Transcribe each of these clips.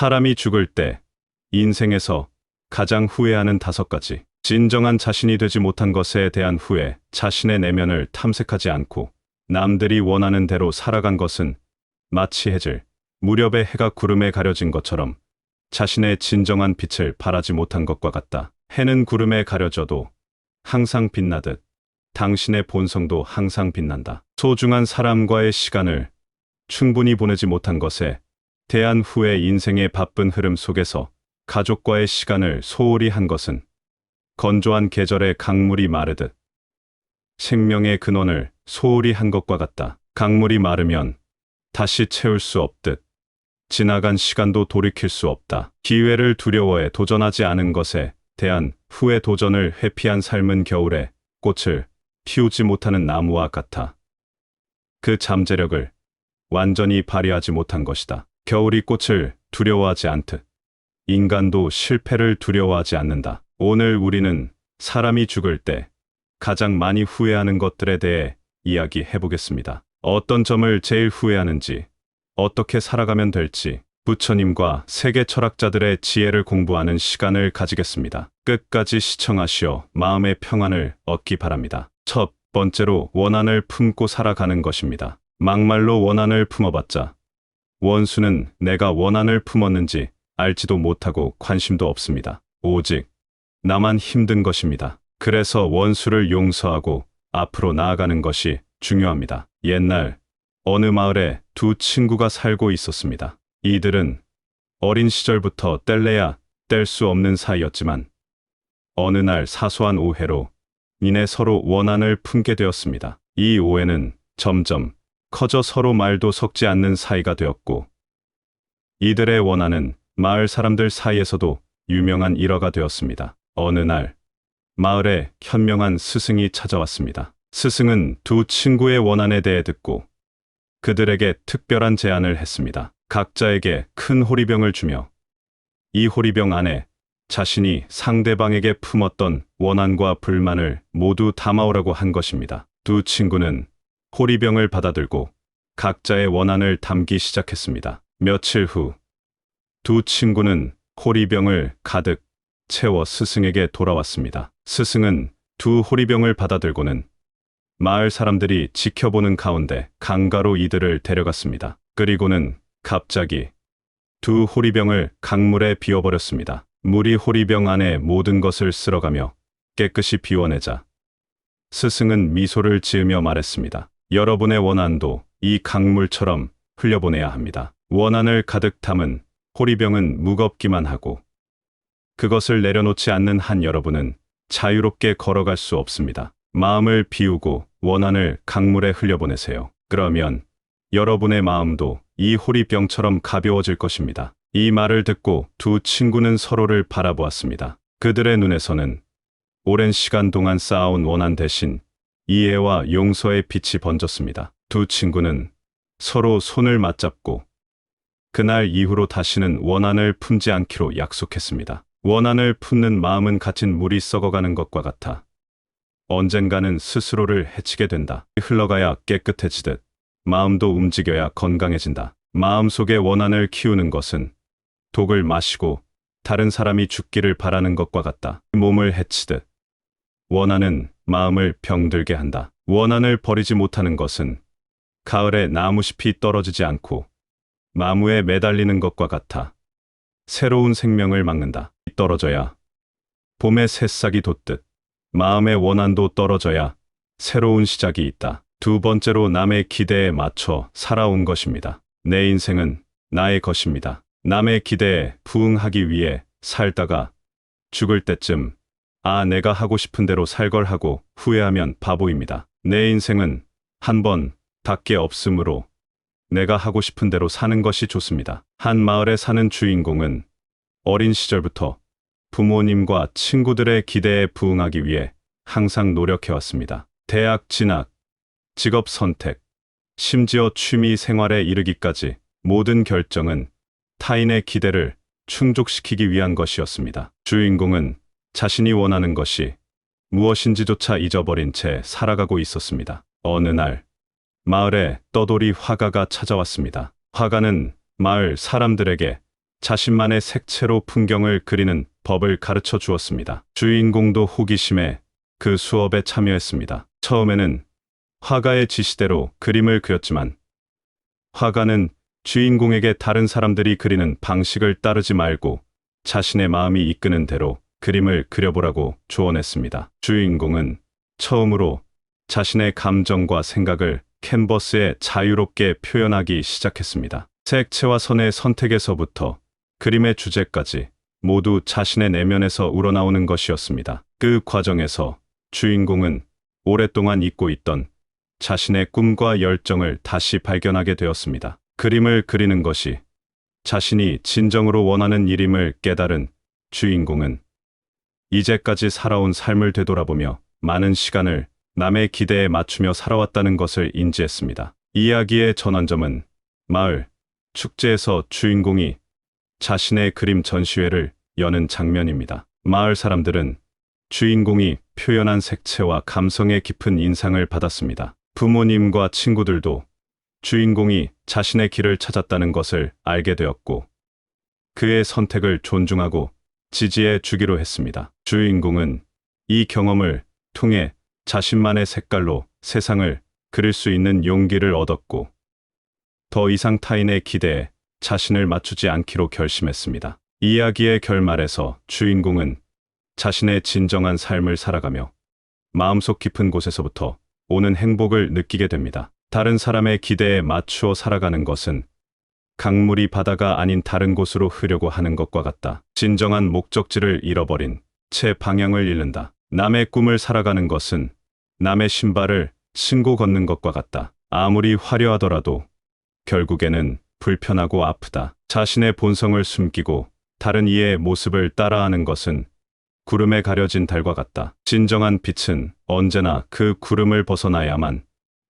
사람이 죽을 때 인생에서 가장 후회하는 5가지. 진정한 자신이 되지 못한 것에 대한 후회, 자신의 내면을 탐색하지 않고 남들이 원하는 대로 살아간 것은 마치 해질 무렵에 해가 구름에 가려진 것처럼 자신의 진정한 빛을 발하지 못한 것과 같다. 해는 구름에 가려져도 항상 빛나듯 당신의 본성도 항상 빛난다. 소중한 사람과의 시간을 충분히 보내지 못한 것에 대한 후회, 인생의 바쁜 흐름 속에서 가족과의 시간을 소홀히 한 것은 건조한 계절의 강물이 마르듯 생명의 근원을 소홀히 한 것과 같다. 강물이 마르면 다시 채울 수 없듯 지나간 시간도 돌이킬 수 없다. 기회를 두려워해 도전하지 않은 것에 대한 후회, 도전을 회피한 삶은 겨울에 꽃을 피우지 못하는 나무와 같아 그 잠재력을 완전히 발휘하지 못한 것이다. 겨울이 꽃을 두려워하지 않듯 인간도 실패를 두려워하지 않는다. 오늘 우리는 사람이 죽을 때 가장 많이 후회하는 것들에 대해 이야기해 보겠습니다. 어떤 점을 제일 후회하는지, 어떻게 살아가면 될지, 부처님과 세계 철학자들의 지혜를 공부하는 시간을 가지겠습니다. 끝까지 시청하시어 마음의 평안을 얻기 바랍니다. 첫 번째로 원한을 품고 살아가는 것입니다. 막말로 원한을 품어봤자 원수는 내가 원한을 품었는지 알지도 못하고 관심도 없습니다. 오직 나만 힘든 것입니다. 그래서 원수를 용서하고 앞으로 나아가는 것이 중요합니다. 옛날 어느 마을에 2 친구가 살고 있었습니다. 이들은 어린 시절부터 뗄래야 뗄 수 없는 사이였지만 어느 날 사소한 오해로 인해 서로 원한을 품게 되었습니다. 이 오해는 점점 커져 서로 말도 섞지 않는 사이가 되었고 이들의 원한은 마을 사람들 사이에서도 유명한 일화가 되었습니다. 어느 날 마을에 현명한 스승이 찾아왔습니다. 스승은 2 친구의 원한에 대해 듣고 그들에게 특별한 제안을 했습니다. 각자에게 큰 호리병을 주며 이 호리병 안에 자신이 상대방에게 품었던 원한과 불만을 모두 담아오라고 한 것입니다. 2 친구는 호리병을 받아들고 각자의 원한을 담기 시작했습니다. 며칠 후 2 친구는 호리병을 가득 채워 스승에게 돌아왔습니다. 스승은 2 호리병을 받아들고는 마을 사람들이 지켜보는 가운데 강가로 이들을 데려갔습니다. 그리고는 갑자기 2 호리병을 강물에 비워버렸습니다. 물이 호리병 안에 모든 것을 쓸어가며 깨끗이 비워내자 스승은 미소를 지으며 말했습니다. 여러분의 원한도 이 강물처럼 흘려보내야 합니다. 원한을 가득 담은 호리병은 무겁기만 하고 그것을 내려놓지 않는 한 여러분은 자유롭게 걸어갈 수 없습니다. 마음을 비우고 원한을 강물에 흘려보내세요. 그러면 여러분의 마음도 이 호리병처럼 가벼워질 것입니다. 이 말을 듣고 2 친구는 서로를 바라보았습니다. 그들의 눈에서는 오랜 시간 동안 쌓아온 원한 대신 이해와 용서의 빛이 번졌습니다. 2 친구는 서로 손을 맞잡고 그날 이후로 다시는 원한을 품지 않기로 약속했습니다. 원한을 품는 마음은 갇힌 물이 썩어가는 것과 같아 언젠가는 스스로를 해치게 된다. 흘러가야 깨끗해지듯 마음도 움직여야 건강해진다. 마음속에 원한을 키우는 것은 독을 마시고 다른 사람이 죽기를 바라는 것과 같다. 몸을 해치듯 원한은 마음을 병들게 한다. 원한을 버리지 못하는 것은 가을에 나무잎이 떨어지지 않고 나무에 매달리는 것과 같아 새로운 생명을 막는다. 떨어져야 봄의 새싹이 돋듯 마음의 원한도 떨어져야 새로운 시작이 있다. 2 번째로 남의 기대에 맞춰 살아온 것입니다. 내 인생은 나의 것입니다. 남의 기대에 부응하기 위해 살다가 죽을 때쯤 내가 하고 싶은 대로 살 걸 하고 후회하면 바보입니다. 내 인생은 한 번 닿게 없으므로 내가 하고 싶은 대로 사는 것이 좋습니다. 한 마을에 사는 주인공은 어린 시절부터 부모님과 친구들의 기대에 부응하기 위해 항상 노력해왔습니다. 대학 진학, 직업 선택, 심지어 취미 생활에 이르기까지 모든 결정은 타인의 기대를 충족시키기 위한 것이었습니다. 주인공은 자신이 원하는 것이 무엇인지조차 잊어버린 채 살아가고 있었습니다. 어느 날 마을에 떠돌이 화가가 찾아왔습니다. 화가는 마을 사람들에게 자신만의 색채로 풍경을 그리는 법을 가르쳐 주었습니다. 주인공도 호기심에 그 수업에 참여했습니다. 처음에는 화가의 지시대로 그림을 그렸지만 화가는 주인공에게 다른 사람들이 그리는 방식을 따르지 말고 자신의 마음이 이끄는 대로 그림을 그려보라고 조언했습니다. 주인공은 처음으로 자신의 감정과 생각을 캔버스에 자유롭게 표현하기 시작했습니다. 색채와 선의 선택에서부터 그림의 주제까지 모두 자신의 내면에서 우러나오는 것이었습니다. 그 과정에서 주인공은 오랫동안 잊고 있던 자신의 꿈과 열정을 다시 발견하게 되었습니다. 그림을 그리는 것이 자신이 진정으로 원하는 일임을 깨달은 주인공은 이제까지 살아온 삶을 되돌아보며 많은 시간을 남의 기대에 맞추며 살아왔다는 것을 인지했습니다. 이야기의 전환점은 마을 축제에서 주인공이 자신의 그림 전시회를 여는 장면입니다. 마을 사람들은 주인공이 표현한 색채와 감성에 깊은 인상을 받았습니다. 부모님과 친구들도 주인공이 자신의 길을 찾았다는 것을 알게 되었고 그의 선택을 존중하고 지지해 주기로 했습니다. 주인공은 이 경험을 통해 자신만의 색깔로 세상을 그릴 수 있는 용기를 얻었고 더 이상 타인의 기대에 자신을 맞추지 않기로 결심했습니다. 이야기의 결말에서 주인공은 자신의 진정한 삶을 살아가며 마음속 깊은 곳에서부터 오는 행복을 느끼게 됩니다. 다른 사람의 기대에 맞추어 살아가는 것은 강물이 바다가 아닌 다른 곳으로 흐려고 하는 것과 같다. 진정한 목적지를 잃어버린 채 방향을 잃는다. 남의 꿈을 살아가는 것은 남의 신발을 신고 걷는 것과 같다. 아무리 화려하더라도 결국에는 불편하고 아프다. 자신의 본성을 숨기고 다른 이의 모습을 따라하는 것은 구름에 가려진 달과 같다. 진정한 빛은 언제나 그 구름을 벗어나야만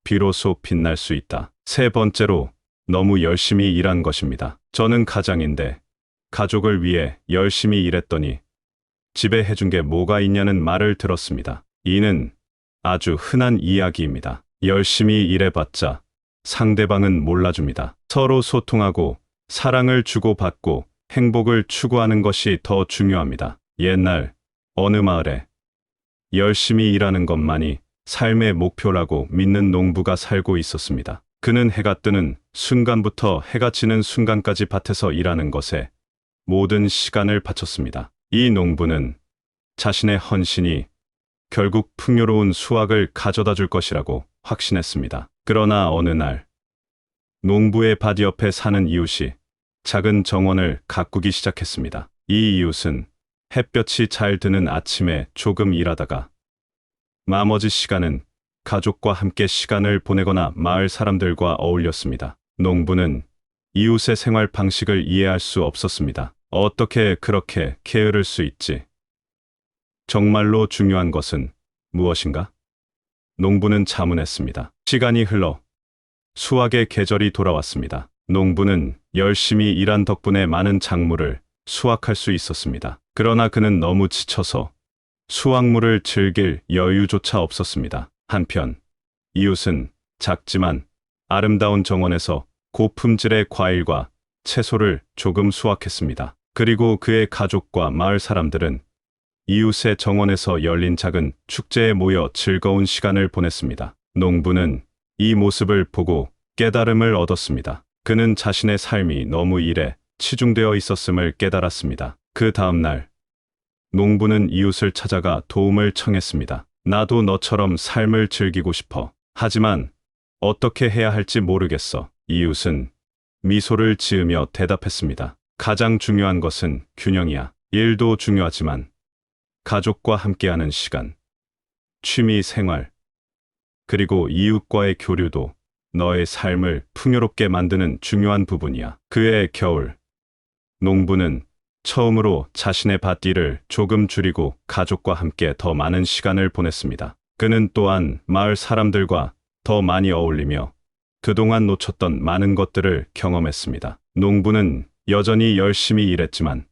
비로소 빛날 수 있다. 세 번째로 너무 열심히 일한 것입니다. 저는 가장인데 가족을 위해 열심히 일했더니 집에 해준 게 뭐가 있냐는 말을 들었습니다. 이는 아주 흔한 이야기입니다. 열심히 일해봤자 상대방은 몰라줍니다. 서로 소통하고 사랑을 주고받고 행복을 추구하는 것이 더 중요합니다. 옛날 어느 마을에 열심히 일하는 것만이 삶의 목표라고 믿는 농부가 살고 있었습니다. 그는 해가 뜨는 순간부터 해가 지는 순간까지 밭에서 일하는 것에 모든 시간을 바쳤습니다. 이 농부는 자신의 헌신이 결국 풍요로운 수확을 가져다 줄 것이라고 확신했습니다. 그러나 어느 날 농부의 밭 옆에 사는 이웃이 작은 정원을 가꾸기 시작했습니다. 이 이웃은 햇볕이 잘 드는 아침에 조금 일하다가 나머지 시간은 가족과 함께 시간을 보내거나 마을 사람들과 어울렸습니다. 농부는 이웃의 생활 방식을 이해할 수 없었습니다. 어떻게 그렇게 게으를 수 있지? 정말로 중요한 것은 무엇인가? 농부는 자문했습니다. 시간이 흘러 수확의 계절이 돌아왔습니다. 농부는 열심히 일한 덕분에 많은 작물을 수확할 수 있었습니다. 그러나 그는 너무 지쳐서 수확물을 즐길 여유조차 없었습니다. 한편 이웃은 작지만 아름다운 정원에서 고품질의 과일과 채소를 조금 수확했습니다. 그리고 그의 가족과 마을 사람들은 이웃의 정원에서 열린 작은 축제에 모여 즐거운 시간을 보냈습니다. 농부는 이 모습을 보고 깨달음을 얻었습니다. 그는 자신의 삶이 너무 일에 치중되어 있었음을 깨달았습니다. 그 다음 날 농부는 이웃을 찾아가 도움을 청했습니다. 나도 너처럼 삶을 즐기고 싶어. 하지만 어떻게 해야 할지 모르겠어. 이웃은 미소를 지으며 대답했습니다. 가장 중요한 것은 균형이야. 일도 중요하지만 가족과 함께하는 시간, 취미 생활, 그리고 이웃과의 교류도 너의 삶을 풍요롭게 만드는 중요한 부분이야. 그해 겨울, 농부는 처음으로 자신의 밭일을 조금 줄이고 가족과 함께 더 많은 시간을 보냈습니다. 그는 또한 마을 사람들과 더 많이 어울리며 그동안 놓쳤던 많은 것들을 경험했습니다. 농부는 여전히 열심히 일했지만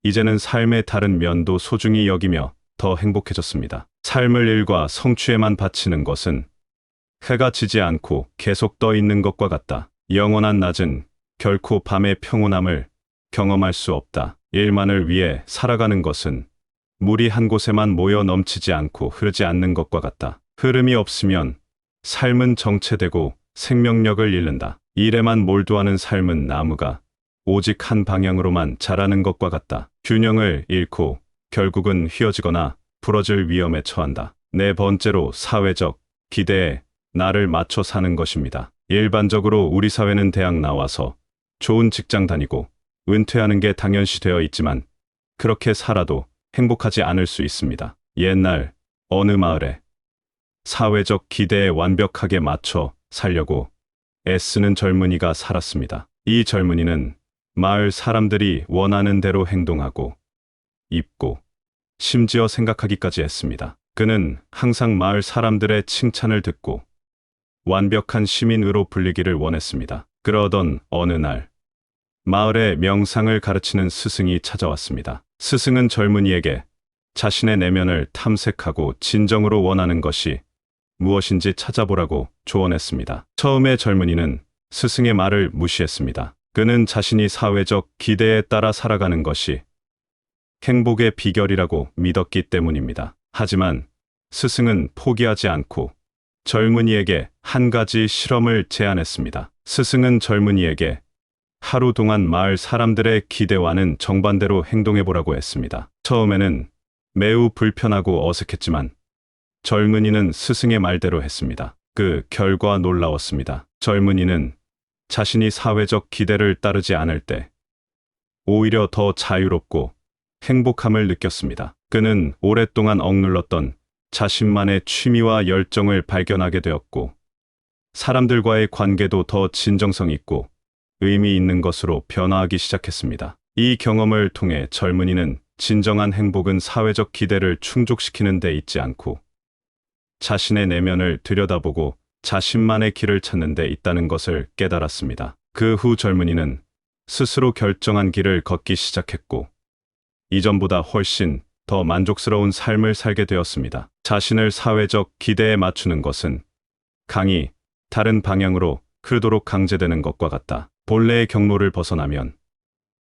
이제는 삶의 다른 면도 소중히 여기며 더 행복해졌습니다. 삶을 일과 성취에만 바치는 것은 해가 지지 않고 계속 떠 있는 것과 같다. 영원한 낮은 결코 밤의 평온함을 경험할 수 없다. 일만을 위해 살아가는 것은 물이 한 곳에만 모여 넘치지 않고 흐르지 않는 것과 같다. 흐름이 없으면 삶은 정체되고 생명력을 잃는다. 일에만 몰두하는 삶은 나무가 오직 한 방향으로만 자라는 것과 같다. 균형을 잃고 결국은 휘어지거나 부러질 위험에 처한다. 네 번째로 사회적 기대에 나를 맞춰 사는 것입니다. 일반적으로 우리 사회는 대학 나와서 좋은 직장 다니고 은퇴하는 게 당연시 되어 있지만 그렇게 살아도 행복하지 않을 수 있습니다. 옛날 어느 마을에 사회적 기대에 완벽하게 맞춰 살려고 애쓰는 젊은이가 살았습니다. 이 젊은이는 마을 사람들이 원하는 대로 행동하고 입고 심지어 생각하기까지 했습니다. 그는 항상 마을 사람들의 칭찬을 듣고 완벽한 시민으로 불리기를 원했습니다. 그러던 어느 날 마을에 명상을 가르치는 스승이 찾아왔습니다. 스승은 젊은이에게 자신의 내면을 탐색하고 진정으로 원하는 것이 무엇인지 찾아보라고 조언했습니다. 처음에 젊은이는 스승의 말을 무시했습니다. 그는 자신이 사회적 기대에 따라 살아가는 것이 행복의 비결이라고 믿었기 때문입니다. 하지만 스승은 포기하지 않고 젊은이에게 한 가지 실험을 제안했습니다. 스승은 젊은이에게 하루 동안 마을 사람들의 기대와는 정반대로 행동해보라고 했습니다. 처음에는 매우 불편하고 어색했지만 젊은이는 스승의 말대로 했습니다. 그 결과 놀라웠습니다. 젊은이는 자신이 사회적 기대를 따르지 않을 때 오히려 더 자유롭고 행복함을 느꼈습니다. 그는 오랫동안 억눌렀던 자신만의 취미와 열정을 발견하게 되었고 사람들과의 관계도 더 진정성 있고 의미 있는 것으로 변화하기 시작했습니다. 이 경험을 통해 젊은이는 진정한 행복은 사회적 기대를 충족시키는 데 있지 않고 자신의 내면을 들여다보고 자신만의 길을 찾는 데 있다는 것을 깨달았습니다. 그 후 젊은이는 스스로 결정한 길을 걷기 시작했고 이전보다 훨씬 더 만족스러운 삶을 살게 되었습니다. 자신을 사회적 기대에 맞추는 것은 강이 다른 방향으로 흐르도록 강제되는 것과 같다. 본래의 경로를 벗어나면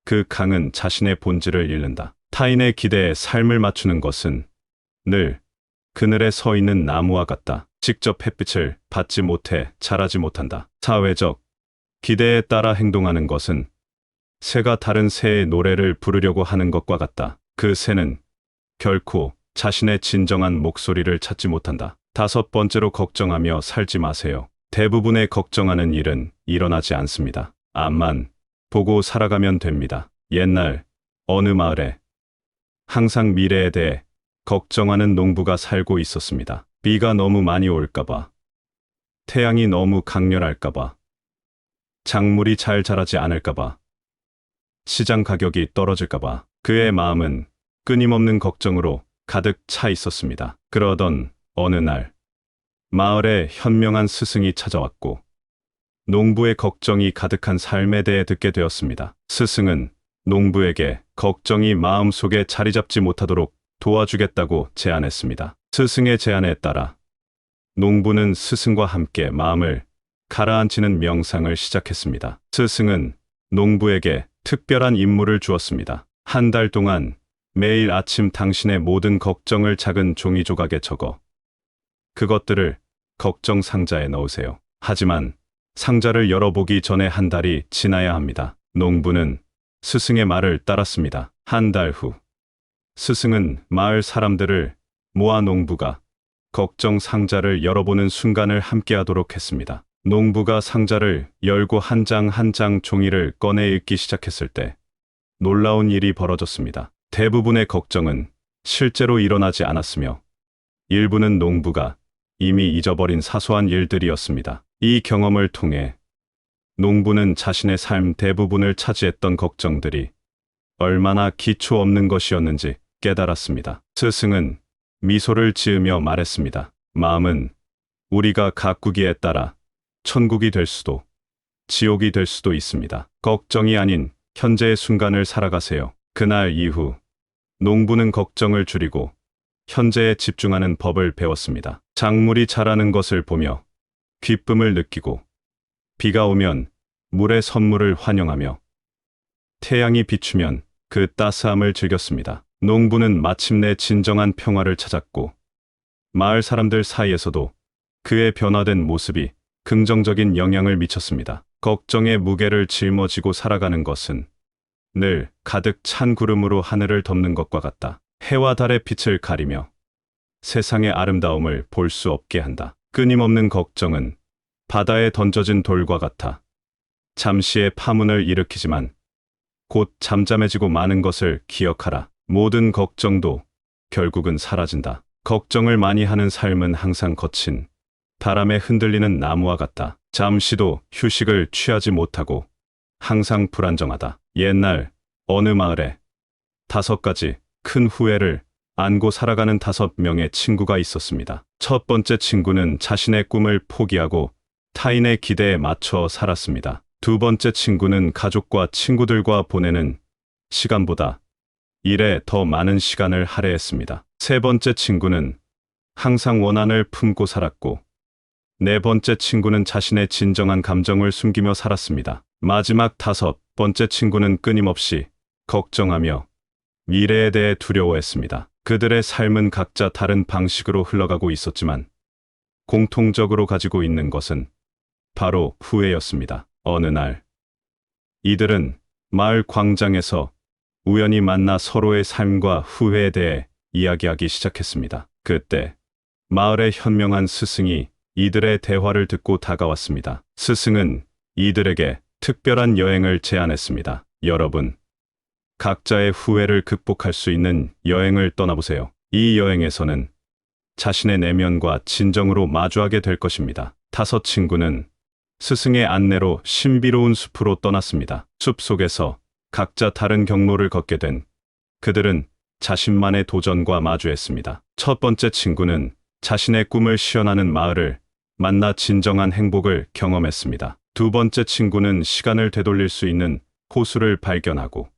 그 강은 자신의 본질을 잃는다. 타인의 기대에 삶을 맞추는 것은 늘 그늘에 서 있는 나무와 같다. 직접 햇빛을 받지 못해 자라지 못한다. 사회적 기대에 따라 행동하는 것은 새가 다른 새의 노래를 부르려고 하는 것과 같다. 그 새는 결코 자신의 진정한 목소리를 찾지 못한다. 다섯 번째로 걱정하며 살지 마세요. 대부분의 걱정하는 일은 일어나지 않습니다. 앞만 보고 살아가면 됩니다. 옛날 어느 마을에 항상 미래에 대해 걱정하는 농부가 살고 있었습니다. 비가 너무 많이 올까봐, 태양이 너무 강렬할까봐, 작물이 잘 자라지 않을까봐, 시장 가격이 떨어질까봐 그의 마음은 끊임없는 걱정으로 가득 차 있었습니다. 그러던 어느 날 마을에 현명한 스승이 찾아왔고 농부의 걱정이 가득한 삶에 대해 듣게 되었습니다. 스승은 농부에게 걱정이 마음속에 자리 잡지 못하도록 도와주겠다고 제안했습니다. 스승의 제안에 따라 농부는 스승과 함께 마음을 가라앉히는 명상을 시작했습니다. 스승은 농부에게 특별한 임무를 주었습니다. 한 달 동안 매일 아침 당신의 모든 걱정을 작은 종이 조각에 적어 그것들을 걱정 상자에 넣으세요. 하지만 상자를 열어보기 전에 한 달이 지나야 합니다. 농부는 스승의 말을 따랐습니다. 한 달 후 스승은 마을 사람들을 모아 농부가 걱정 상자를 열어보는 순간을 함께하도록 했습니다. 농부가 상자를 열고 한 장 한 장 종이를 꺼내 읽기 시작했을 때 놀라운 일이 벌어졌습니다. 대부분의 걱정은 실제로 일어나지 않았으며 일부는 농부가 이미 잊어버린 사소한 일들이었습니다. 이 경험을 통해 농부는 자신의 삶 대부분을 차지했던 걱정들이 얼마나 기초 없는 것이었는지 깨달았습니다. 스승은 미소를 지으며 말했습니다. 마음은 우리가 가꾸기에 따라 천국이 될 수도 지옥이 될 수도 있습니다. 걱정이 아닌 현재의 순간을 살아가세요. 그날 이후 농부는 걱정을 줄이고 현재에 집중하는 법을 배웠습니다. 작물이 자라는 것을 보며 기쁨을 느끼고 비가 오면 물의 선물을 환영하며 태양이 비추면 그 따스함을 즐겼습니다. 농부는 마침내 진정한 평화를 찾았고 마을 사람들 사이에서도 그의 변화된 모습이 긍정적인 영향을 미쳤습니다. 걱정의 무게를 짊어지고 살아가는 것은 늘 가득 찬 구름으로 하늘을 덮는 것과 같다. 해와 달의 빛을 가리며 세상의 아름다움을 볼 수 없게 한다. 끊임없는 걱정은 바다에 던져진 돌과 같아 잠시의 파문을 일으키지만 곧 잠잠해지고 마는 것을 기억하라. 모든 걱정도 결국은 사라진다. 걱정을 많이 하는 삶은 항상 거친 바람에 흔들리는 나무와 같다. 잠시도 휴식을 취하지 못하고 항상 불안정하다. 옛날 어느 마을에 5가지 큰 후회를 안고 살아가는 5명의 친구가 있었습니다. 첫 번째 친구는 자신의 꿈을 포기하고 타인의 기대에 맞춰 살았습니다. 두 번째 친구는 가족과 친구들과 보내는 시간보다 일에 더 많은 시간을 할애했습니다. 세 번째 친구는 항상 원한을 품고 살았고 네 번째 친구는 자신의 진정한 감정을 숨기며 살았습니다. 마지막 5번째 친구는 끊임없이 걱정하며 미래에 대해 두려워했습니다. 그들의 삶은 각자 다른 방식으로 흘러가고 있었지만 공통적으로 가지고 있는 것은 바로 후회였습니다. 어느 날 이들은 마을 광장에서 우연히 만나 서로의 삶과 후회에 대해 이야기하기 시작했습니다. 그때 마을의 현명한 스승이 이들의 대화를 듣고 다가왔습니다. 스승은 이들에게 특별한 여행을 제안했습니다. 여러분, 각자의 후회를 극복할 수 있는 여행을 떠나보세요. 이 여행에서는 자신의 내면과 진정으로 마주하게 될 것입니다. 5 친구는 스승의 안내로 신비로운 숲으로 떠났습니다. 숲 속에서 각자 다른 경로를 걷게 된 그들은 자신만의 도전과 마주했습니다. 첫 번째 친구는 자신의 꿈을 실현하는 마을을 만나 진정한 행복을 경험했습니다. 두 번째 친구는 시간을 되돌릴 수 있는 호수를 발견하고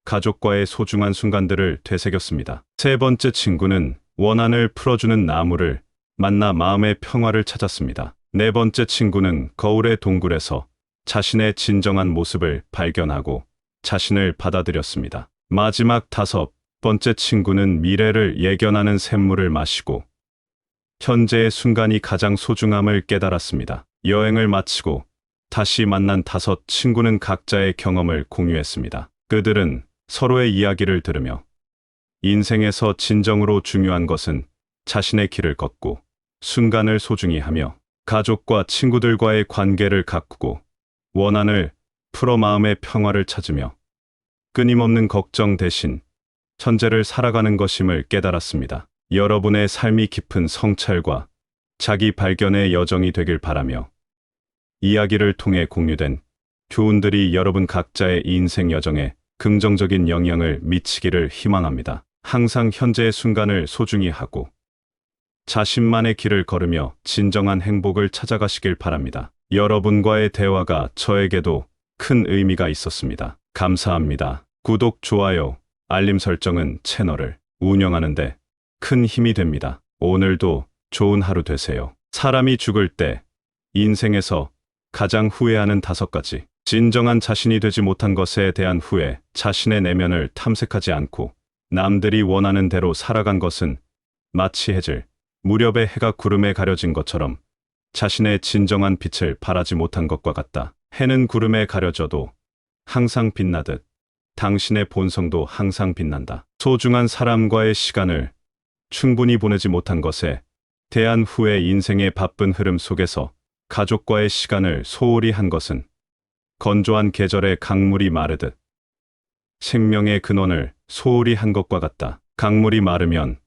가족과의 소중한 순간들을 되새겼습니다. 세 번째 친구는 원한을 풀어주는 나무를 만나 마음의 평화를 찾았습니다. 네 번째 친구는 거울의 동굴에서 자신의 진정한 모습을 발견하고 자신을 받아들였습니다. 마지막 5번째 친구는 미래를 예견하는 샘물을 마시고 현재의 순간이 가장 소중함을 깨달았습니다. 여행을 마치고 다시 만난 5 친구는 각자의 경험을 공유했습니다. 그들은 서로의 이야기를 들으며 인생에서 진정으로 중요한 것은 자신의 길을 걷고 순간을 소중히 하며 가족과 친구들과의 관계를 가꾸고 원한을 풀어 마음의 평화를 찾으며 끊임없는 걱정 대신 현재를 살아가는 것임을 깨달았습니다. 여러분의 삶이 깊은 성찰과 자기 발견의 여정이 되길 바라며 이야기를 통해 공유된 교훈들이 여러분 각자의 인생 여정에 긍정적인 영향을 미치기를 희망합니다. 항상 현재의 순간을 소중히 하고 자신만의 길을 걸으며 진정한 행복을 찾아가시길 바랍니다. 여러분과의 대화가 저에게도 큰 의미가 있었습니다. 감사합니다. 구독, 좋아요, 알림 설정은 채널을 운영하는데 큰 힘이 됩니다. 오늘도 좋은 하루 되세요. 사람이 죽을 때 인생에서 가장 후회하는 5가지. 진정한 자신이 되지 못한 것에 대한 후회, 자신의 내면을 탐색하지 않고 남들이 원하는 대로 살아간 것은 마치 해질 무렵에 해가 구름에 가려진 것처럼 자신의 진정한 빛을 발하지 못한 것과 같다. 해는 구름에 가려져도 항상 빛나듯 당신의 본성도 항상 빛난다. 소중한 사람과의 시간을 충분히 보내지 못한 것에 대한 후회, 인생의 바쁜 흐름 속에서 가족과의 시간을 소홀히 한 것은 건조한 계절의 강물이 마르듯 생명의 근원을 소홀히 한 것과 같다. 강물이 마르면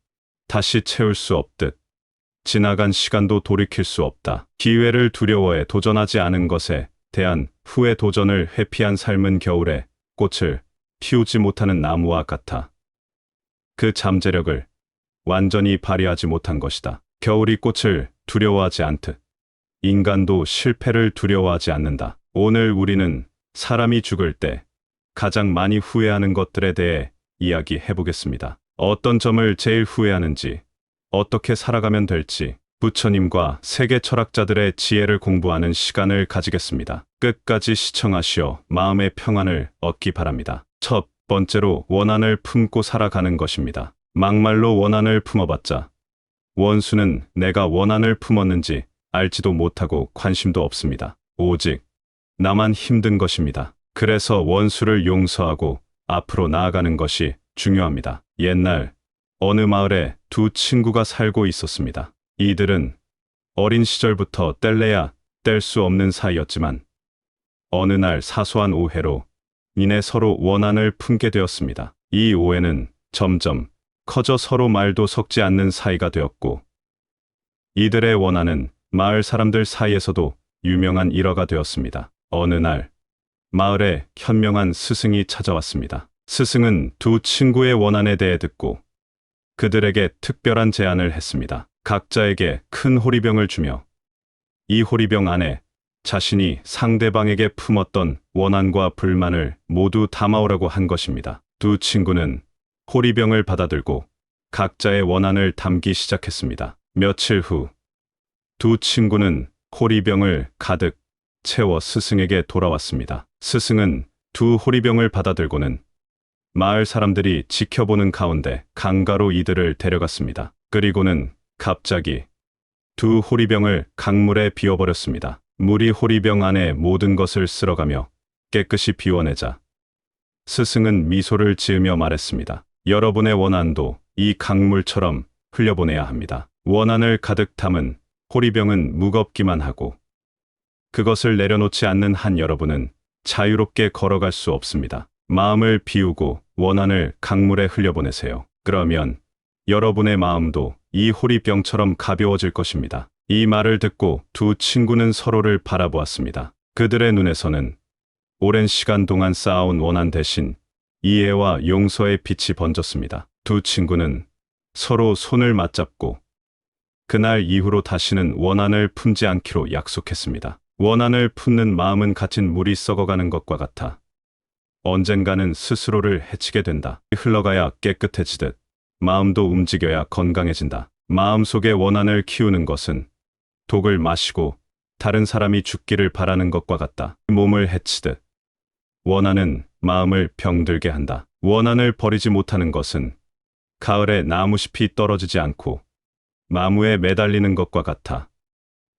다시 채울 수 없듯 지나간 시간도 돌이킬 수 없다. 기회를 두려워해 도전하지 않은 것에 대한 후회, 도전을 회피한 삶은 겨울에 꽃을 피우지 못하는 나무와 같아 그 잠재력을 완전히 발휘하지 못한 것이다. 겨울이 꽃을 두려워하지 않듯 인간도 실패를 두려워하지 않는다. 오늘 우리는 사람이 죽을 때 가장 많이 후회하는 것들에 대해 이야기해 보겠습니다. 어떤 점을 제일 후회하는지, 어떻게 살아가면 될지, 부처님과 세계 철학자들의 지혜를 공부하는 시간을 가지겠습니다. 끝까지 시청하시어 마음의 평안을 얻기 바랍니다. 첫 번째로 원한을 품고 살아가는 것입니다. 막말로 원한을 품어봤자 원수는 내가 원한을 품었는지 알지도 못하고 관심도 없습니다. 오직 나만 힘든 것입니다. 그래서 원수를 용서하고 앞으로 나아가는 것이 중요합니다. 옛날 어느 마을에 두 친구가 살고 있었습니다. 이들은 어린 시절부터 뗄래야 뗄 수 없는 사이였지만 어느 날 사소한 오해로 인해 서로 원한을 품게 되었습니다. 이 오해는 점점 커져 서로 말도 섞지 않는 사이가 되었고 이들의 원한은 마을 사람들 사이에서도 유명한 일화가 되었습니다. 어느 날 마을에 현명한 스승이 찾아왔습니다. 스승은 두 친구의 원한에 대해 듣고 그들에게 특별한 제안을 했습니다. 각자에게 큰 호리병을 주며 이 호리병 안에 자신이 상대방에게 품었던 원한과 불만을 모두 담아오라고 한 것입니다. 두 친구는 호리병을 받아들고 각자의 원한을 담기 시작했습니다. 며칠 후 두 친구는 호리병을 가득 채워 스승에게 돌아왔습니다. 스승은 두 호리병을 받아들고는 마을 사람들이 지켜보는 가운데 강가로 이들을 데려갔습니다. 그리고는 갑자기 두 호리병을 강물에 비워버렸습니다. 물이 호리병 안에 모든 것을 쓸어가며 깨끗이 비워내자 스승은 미소를 지으며 말했습니다. 여러분의 원한도 이 강물처럼 흘려보내야 합니다. 원한을 가득 담은 호리병은 무겁기만 하고 그것을 내려놓지 않는 한 여러분은 자유롭게 걸어갈 수 없습니다. 마음을 비우고 원한을 강물에 흘려보내세요. 그러면 여러분의 마음도 이 호리병처럼 가벼워질 것입니다. 이 말을 듣고 두 친구는 서로를 바라보았습니다. 그들의 눈에서는 오랜 시간 동안 쌓아온 원한 대신 이해와 용서의 빛이 번졌습니다. 두 친구는 서로 손을 맞잡고 그날 이후로 다시는 원한을 품지 않기로 약속했습니다. 원한을 품는 마음은 갇힌 물이 썩어가는 것과 같아 언젠가는 스스로를 해치게 된다. 흘러가야 깨끗해지듯 마음도 움직여야 건강해진다. 마음속에 원한을 키우는 것은 독을 마시고 다른 사람이 죽기를 바라는 것과 같다. 몸을 해치듯 원한은 마음을 병들게 한다. 원한을 버리지 못하는 것은 가을에 나무잎이 떨어지지 않고 나무에 매달리는 것과 같아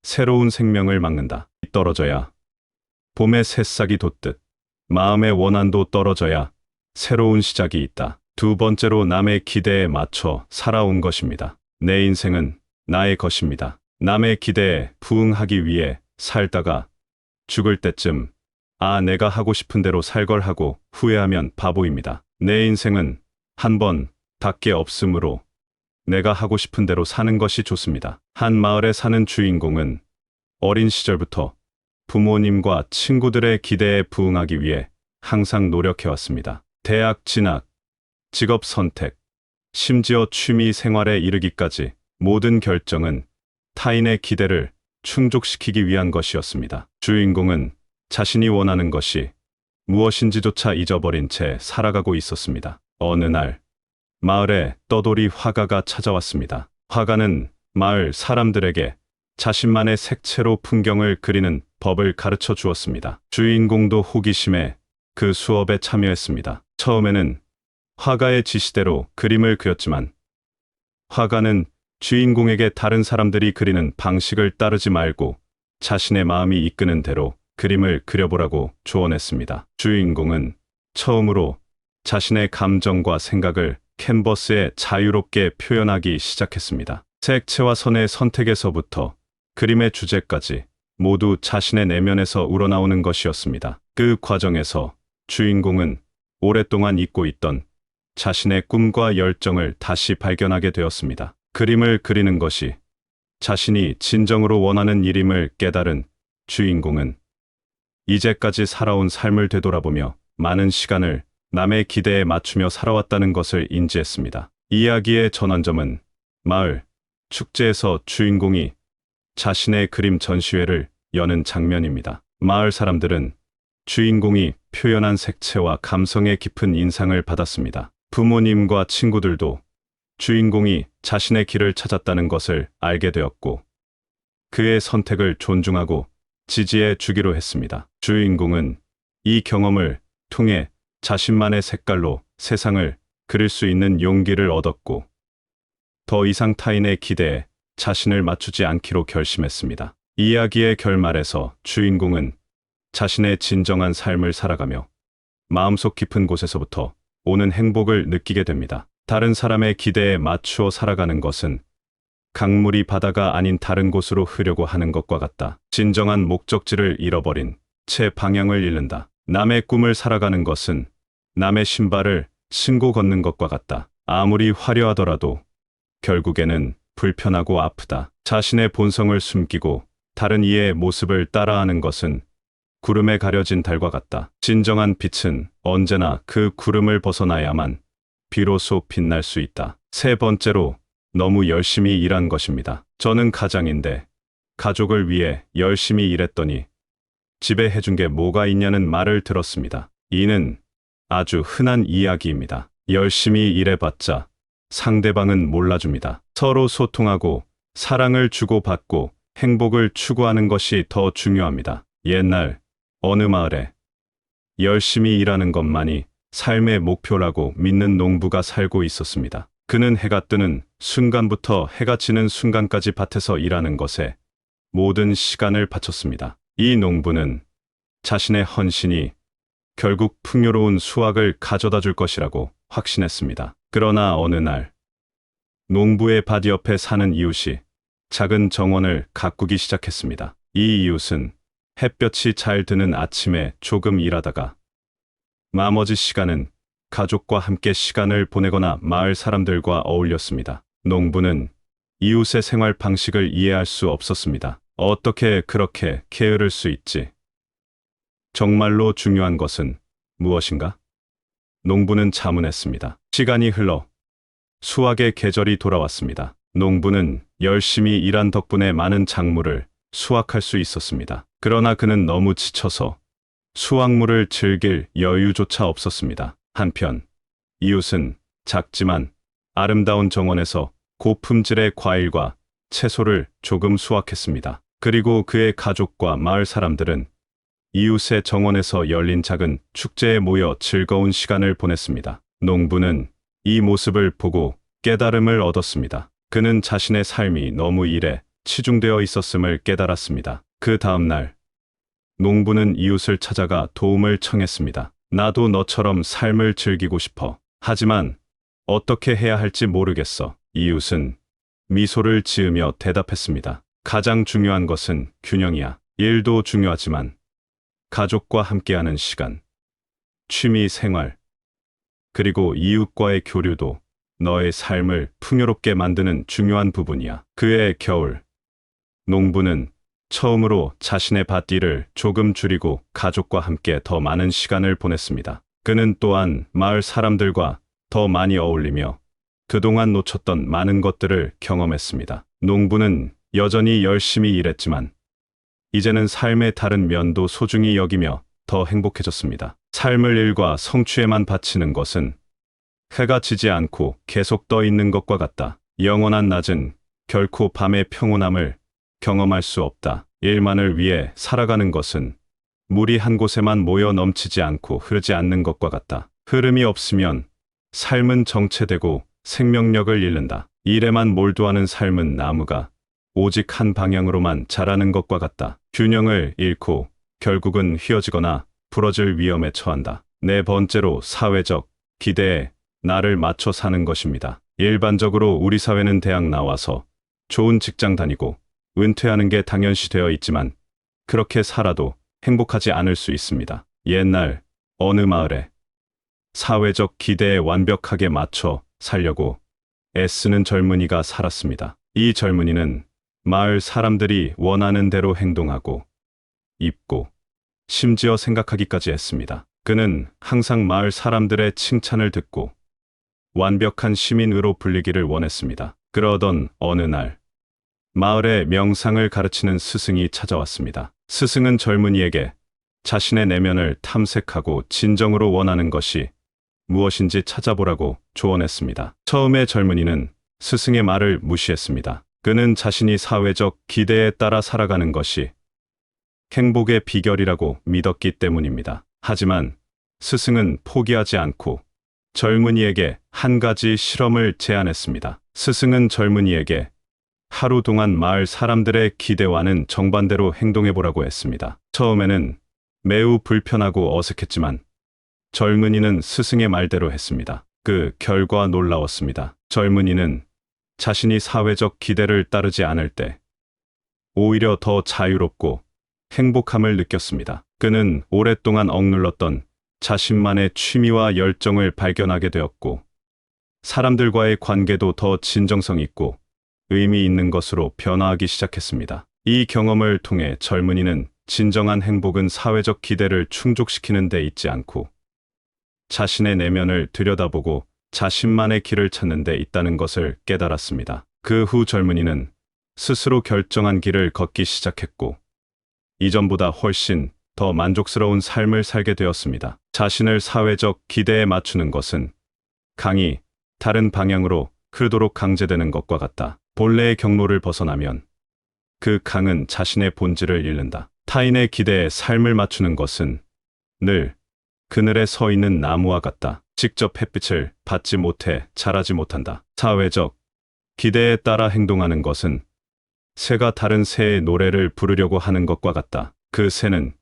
새로운 생명을 막는다. 떨어져야 봄의 새싹이 돋듯 마음의 원한도 떨어져야 새로운 시작이 있다. 두 번째로 남의 기대에 맞춰 살아온 것입니다. 내 인생은 나의 것입니다. 남의 기대에 부응하기 위해 살다가 죽을 때쯤 내가 하고 싶은 대로 살걸 하고 후회하면 바보입니다. 내 인생은 한 번 밖에 없으므로 내가 하고 싶은 대로 사는 것이 좋습니다. 한 마을에 사는 주인공은 어린 시절부터 부모님과 친구들의 기대에 부응하기 위해 항상 노력해왔습니다. 대학 진학, 직업 선택, 심지어 취미 생활에 이르기까지 모든 결정은 타인의 기대를 충족시키기 위한 것이었습니다. 주인공은 자신이 원하는 것이 무엇인지조차 잊어버린 채 살아가고 있었습니다. 어느 날 마을에 떠돌이 화가가 찾아왔습니다. 화가는 마을 사람들에게 자신만의 색채로 풍경을 그리는 법을 가르쳐 주었습니다. 주인공도 호기심에 그 수업에 참여했습니다. 처음에는 화가의 지시대로 그림을 그렸지만 화가는 주인공에게 다른 사람들이 그리는 방식을 따르지 말고 자신의 마음이 이끄는 대로 그림을 그려보라고 조언했습니다. 주인공은 처음으로 자신의 감정과 생각을 캔버스에 자유롭게 표현하기 시작했습니다. 색채와 선의 선택에서부터 그림의 주제까지 모두 자신의 내면에서 우러나오는 것이었습니다. 그 과정에서 주인공은 오랫동안 잊고 있던 자신의 꿈과 열정을 다시 발견하게 되었습니다. 그림을 그리는 것이 자신이 진정으로 원하는 일임을 깨달은 주인공은 이제까지 살아온 삶을 되돌아보며 많은 시간을 남의 기대에 맞추며 살아왔다는 것을 인지했습니다. 이야기의 전환점은 마을 축제에서 주인공이 자신의 그림 전시회를 여는 장면입니다. 마을 사람들은 주인공이 표현한 색채와 감성에 깊은 인상을 받았습니다. 부모님과 친구들도 주인공이 자신의 길을 찾았다는 것을 알게 되었고 그의 선택을 존중하고 지지해 주기로 했습니다. 주인공은 이 경험을 통해 자신만의 색깔로 세상을 그릴 수 있는 용기를 얻었고, 더 이상 타인의 기대에 자신을 맞추지 않기로 결심했습니다. 이야기의 결말에서 주인공은 자신의 진정한 삶을 살아가며 마음속 깊은 곳에서부터 오는 행복을 느끼게 됩니다. 다른 사람의 기대에 맞추어 살아가는 것은 강물이 바다가 아닌 다른 곳으로 흐려고 하는 것과 같다. 진정한 목적지를 잃어버린 채 방향을 잃는다. 남의 꿈을 살아가는 것은 남의 신발을 신고 걷는 것과 같다. 아무리 화려하더라도 결국에는 불편하고 아프다. 자신의 본성을 숨기고 다른 이의 모습을 따라하는 것은 구름에 가려진 달과 같다. 진정한 빛은 언제나 그 구름을 벗어나야만 비로소 빛날 수 있다. 세 번째로, 너무 열심히 일한 것입니다. 저는 가장인데 가족을 위해 열심히 일했더니 집에 해준 게 뭐가 있냐는 말을 들었습니다. 이는 아주 흔한 이야기입니다. 열심히 일해봤자 상대방은 몰라줍니다. 서로 소통하고 사랑을 주고받고 행복을 추구하는 것이 더 중요합니다. 옛날 어느 마을에 열심히 일하는 것만이 삶의 목표라고 믿는 농부가 살고 있었습니다. 그는 해가 뜨는 순간부터 해가 지는 순간까지 밭에서 일하는 것에 모든 시간을 바쳤습니다. 이 농부는 자신의 헌신이 결국 풍요로운 수확을 가져다 줄 것이라고 확신했습니다. 그러나 어느 날 농부의 밭 옆에 사는 이웃이 작은 정원을 가꾸기 시작했습니다. 이 이웃은 햇볕이 잘 드는 아침에 조금 일하다가 나머지 시간은 가족과 함께 시간을 보내거나 마을 사람들과 어울렸습니다. 농부는 이웃의 생활 방식을 이해할 수 없었습니다. 어떻게 그렇게 게으를 수 있지? 정말로 중요한 것은 무엇인가? 농부는 자문했습니다. 시간이 흘러 수확의 계절이 돌아왔습니다. 농부는 열심히 일한 덕분에 많은 작물을 수확할 수 있었습니다. 그러나 그는 너무 지쳐서 수확물을 즐길 여유조차 없었습니다. 한편 이웃은 작지만 아름다운 정원에서 고품질의 과일과 채소를 조금 수확했습니다. 그리고 그의 가족과 마을 사람들은 이웃의 정원에서 열린 작은 축제에 모여 즐거운 시간을 보냈습니다. 농부는 이 모습을 보고 깨달음을 얻었습니다. 그는 자신의 삶이 너무 일에 치중되어 있었음을 깨달았습니다. 그 다음 날 농부는 이웃을 찾아가 도움을 청했습니다. 나도 너처럼 삶을 즐기고 싶어. 하지만 어떻게 해야 할지 모르겠어. 이웃은 미소를 지으며 대답했습니다. 가장 중요한 것은 균형이야. 일도 중요하지만 가족과 함께하는 시간, 취미 생활, 그리고 이웃과의 교류도 너의 삶을 풍요롭게 만드는 중요한 부분이야. 그해 겨울, 농부는 처음으로 자신의 밭일을 조금 줄이고 가족과 함께 더 많은 시간을 보냈습니다. 그는 또한 마을 사람들과 더 많이 어울리며 그동안 놓쳤던 많은 것들을 경험했습니다. 농부는 여전히 열심히 일했지만 이제는 삶의 다른 면도 소중히 여기며 더 행복해졌습니다. 삶을 일과 성취에만 바치는 것은 해가 지지 않고 계속 떠 있는 것과 같다. 영원한 낮은 결코 밤의 평온함을 경험할 수 없다. 일만을 위해 살아가는 것은 물이 한 곳에만 모여 넘치지 않고 흐르지 않는 것과 같다. 흐름이 없으면 삶은 정체되고 생명력을 잃는다. 일에만 몰두하는 삶은 나무가 오직 한 방향으로만 자라는 것과 같다. 균형을 잃고 결국은 휘어지거나 부러질 위험에 처한다. 네 번째로, 사회적 기대에 나를 맞춰 사는 것입니다. 일반적으로 우리 사회는 대학 나와서 좋은 직장 다니고 은퇴하는 게 당연시되어 있지만 그렇게 살아도 행복하지 않을 수 있습니다. 옛날 어느 마을에 사회적 기대에 완벽하게 맞춰 살려고 애쓰는 젊은이가 살았습니다. 이 젊은이는 마을 사람들이 원하는 대로 행동하고 입고 심지어 생각하기까지 했습니다. 그는 항상 마을 사람들의 칭찬을 듣고 완벽한 시민으로 불리기를 원했습니다. 그러던 어느 날 마을에 명상을 가르치는 스승이 찾아왔습니다. 스승은 젊은이에게 자신의 내면을 탐색하고 진정으로 원하는 것이 무엇인지 찾아보라고 조언했습니다. 처음에 젊은이는 스승의 말을 무시했습니다. 그는 자신이 사회적 기대에 따라 살아가는 것이 행복의 비결이라고 믿었기 때문입니다. 하지만 스승은 포기하지 않고 젊은이에게 한 가지 실험을 제안했습니다. 스승은 젊은이에게 하루 동안 마을 사람들의 기대와는 정반대로 행동해보라고 했습니다. 처음에는 매우 불편하고 어색했지만 젊은이는 스승의 말대로 했습니다. 그 결과 놀라웠습니다. 젊은이는 자신이 사회적 기대를 따르지 않을 때 오히려 더 자유롭고 행복함을 느꼈습니다. 그는 오랫동안 억눌렀던 자신만의 취미와 열정을 발견하게 되었고, 사람들과의 관계도 더 진정성 있고 의미 있는 것으로 변화하기 시작했습니다. 이 경험을 통해 젊은이는 진정한 행복은 사회적 기대를 충족시키는 데 있지 않고 자신의 내면을 들여다보고 자신만의 길을 찾는 데 있다는 것을 깨달았습니다. 그 후 젊은이는 스스로 결정한 길을 걷기 시작했고, 이전보다 훨씬 더 만족스러운 삶을 살게 되었습니다. 자신을 사회적 기대에 맞추는 것은 강이 다른 방향으로 흐르도록 강제되는 것과 같다. 본래의 경로를 벗어나면 그 강은 자신의 본질을 잃는다. 타인의 기대에 삶을 맞추는 것은 늘 그늘에 서 있는 나무와 같다. 직접 햇빛을 받지 못해 자라지 못한다. 사회적 기대에 따라 행동하는 것은 새가 다른 새의 노래를 부르려고 하는 것과 같다. 그 새는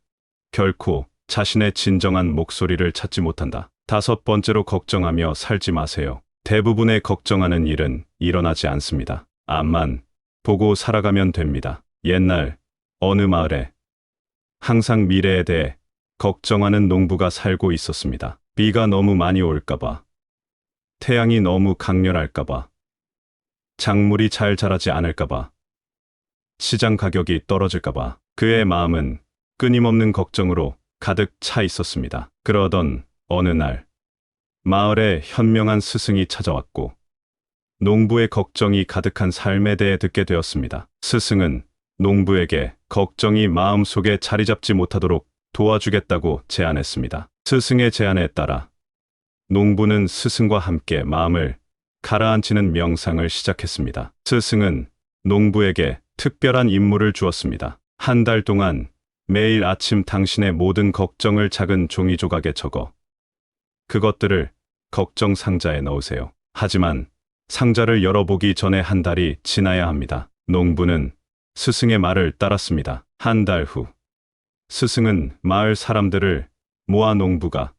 결코 자신의 진정한 목소리를 찾지 못한다. 5번째로, 걱정하며 살지 마세요. 대부분의 걱정하는 일은 일어나지 않습니다. 앞만 보고 살아가면 됩니다. 옛날 어느 마을에 항상 미래에 대해 걱정하는 농부가 살고 있었습니다. 비가 너무 많이 올까봐, 태양이 너무 강렬할까봐, 작물이 잘 자라지 않을까봐, 시장 가격이 떨어질까봐, 그의 마음은 끊임없는 걱정으로 가득 차 있었습니다. 그러던 어느 날 마을에 현명한 스승이 찾아왔고 농부의 걱정이 가득한 삶에 대해 듣게 되었습니다. 스승은 농부에게 걱정이 마음속에 자리 잡지 못하도록 도와주겠다고 제안했습니다. 스승의 제안에 따라 농부는 스승과 함께 마음을 가라앉히는 명상을 시작했습니다. 스승은 농부에게 특별한 임무를 주었습니다. 한 달 동안 매일 아침 당신의 모든 걱정을 작은 종이 조각에 적어 그것들을 걱정 상자에 넣으세요. 하지만 상자를 열어보기 전에 한 달이 지나야 합니다. 농부는 스승의 말을 따랐습니다. 한 달 후, 스승은 마을 사람들을 모아 농부가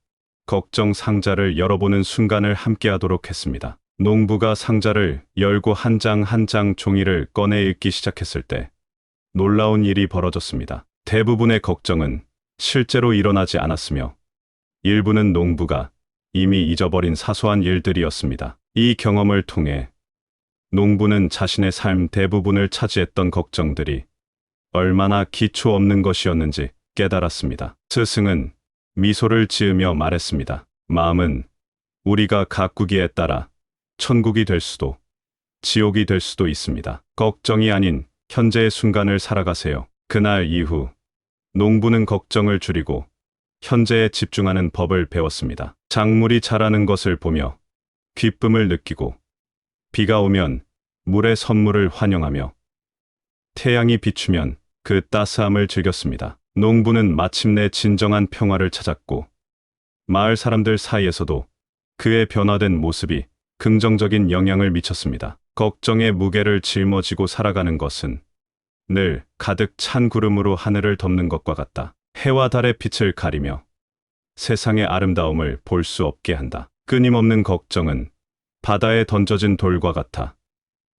걱정 상자를 열어보는 순간을 함께하도록 했습니다. 농부가 상자를 열고 한 장 한 장 종이를 꺼내 읽기 시작했을 때 놀라운 일이 벌어졌습니다. 대부분의 걱정은 실제로 일어나지 않았으며 일부는 농부가 이미 잊어버린 사소한 일들이었습니다. 이 경험을 통해 농부는 자신의 삶 대부분을 차지했던 걱정들이 얼마나 기초 없는 것이었는지 깨달았습니다. 스승은 미소를 지으며 말했습니다. 마음은 우리가 가꾸기에 따라 천국이 될 수도 지옥이 될 수도 있습니다. 걱정이 아닌 현재의 순간을 살아가세요. 그날 이후 농부는 걱정을 줄이고 현재에 집중하는 법을 배웠습니다. 작물이 자라는 것을 보며 기쁨을 느끼고, 비가 오면 물의 선물을 환영하며, 태양이 비추면 그 따스함을 즐겼습니다. 농부는 마침내 진정한 평화를 찾았고, 마을 사람들 사이에서도 그의 변화된 모습이 긍정적인 영향을 미쳤습니다. 걱정의 무게를 짊어지고 살아가는 것은 늘 가득 찬 구름으로 하늘을 덮는 것과 같다. 해와 달의 빛을 가리며 세상의 아름다움을 볼 수 없게 한다. 끊임없는 걱정은 바다에 던져진 돌과 같아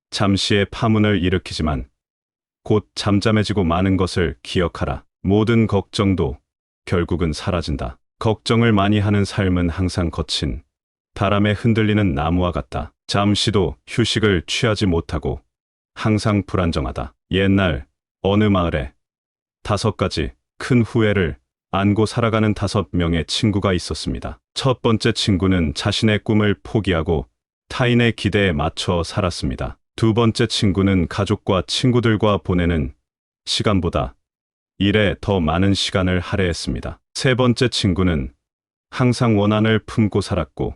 잠시의 파문을 일으키지만 곧 잠잠해지고 마는 것을 기억하라. 모든 걱정도 결국은 사라진다. 걱정을 많이 하는 삶은 항상 거친 바람에 흔들리는 나무와 같다. 잠시도 휴식을 취하지 못하고 항상 불안정하다. 옛날 어느 마을에 5가지 큰 후회를 안고 살아가는 5명의 친구가 있었습니다. 첫 번째 친구는 자신의 꿈을 포기하고 타인의 기대에 맞춰 살았습니다. 두 번째 친구는 가족과 친구들과 보내는 시간보다 일에 더 많은 시간을 할애했습니다. 세 번째 친구는 항상 원한을 품고 살았고,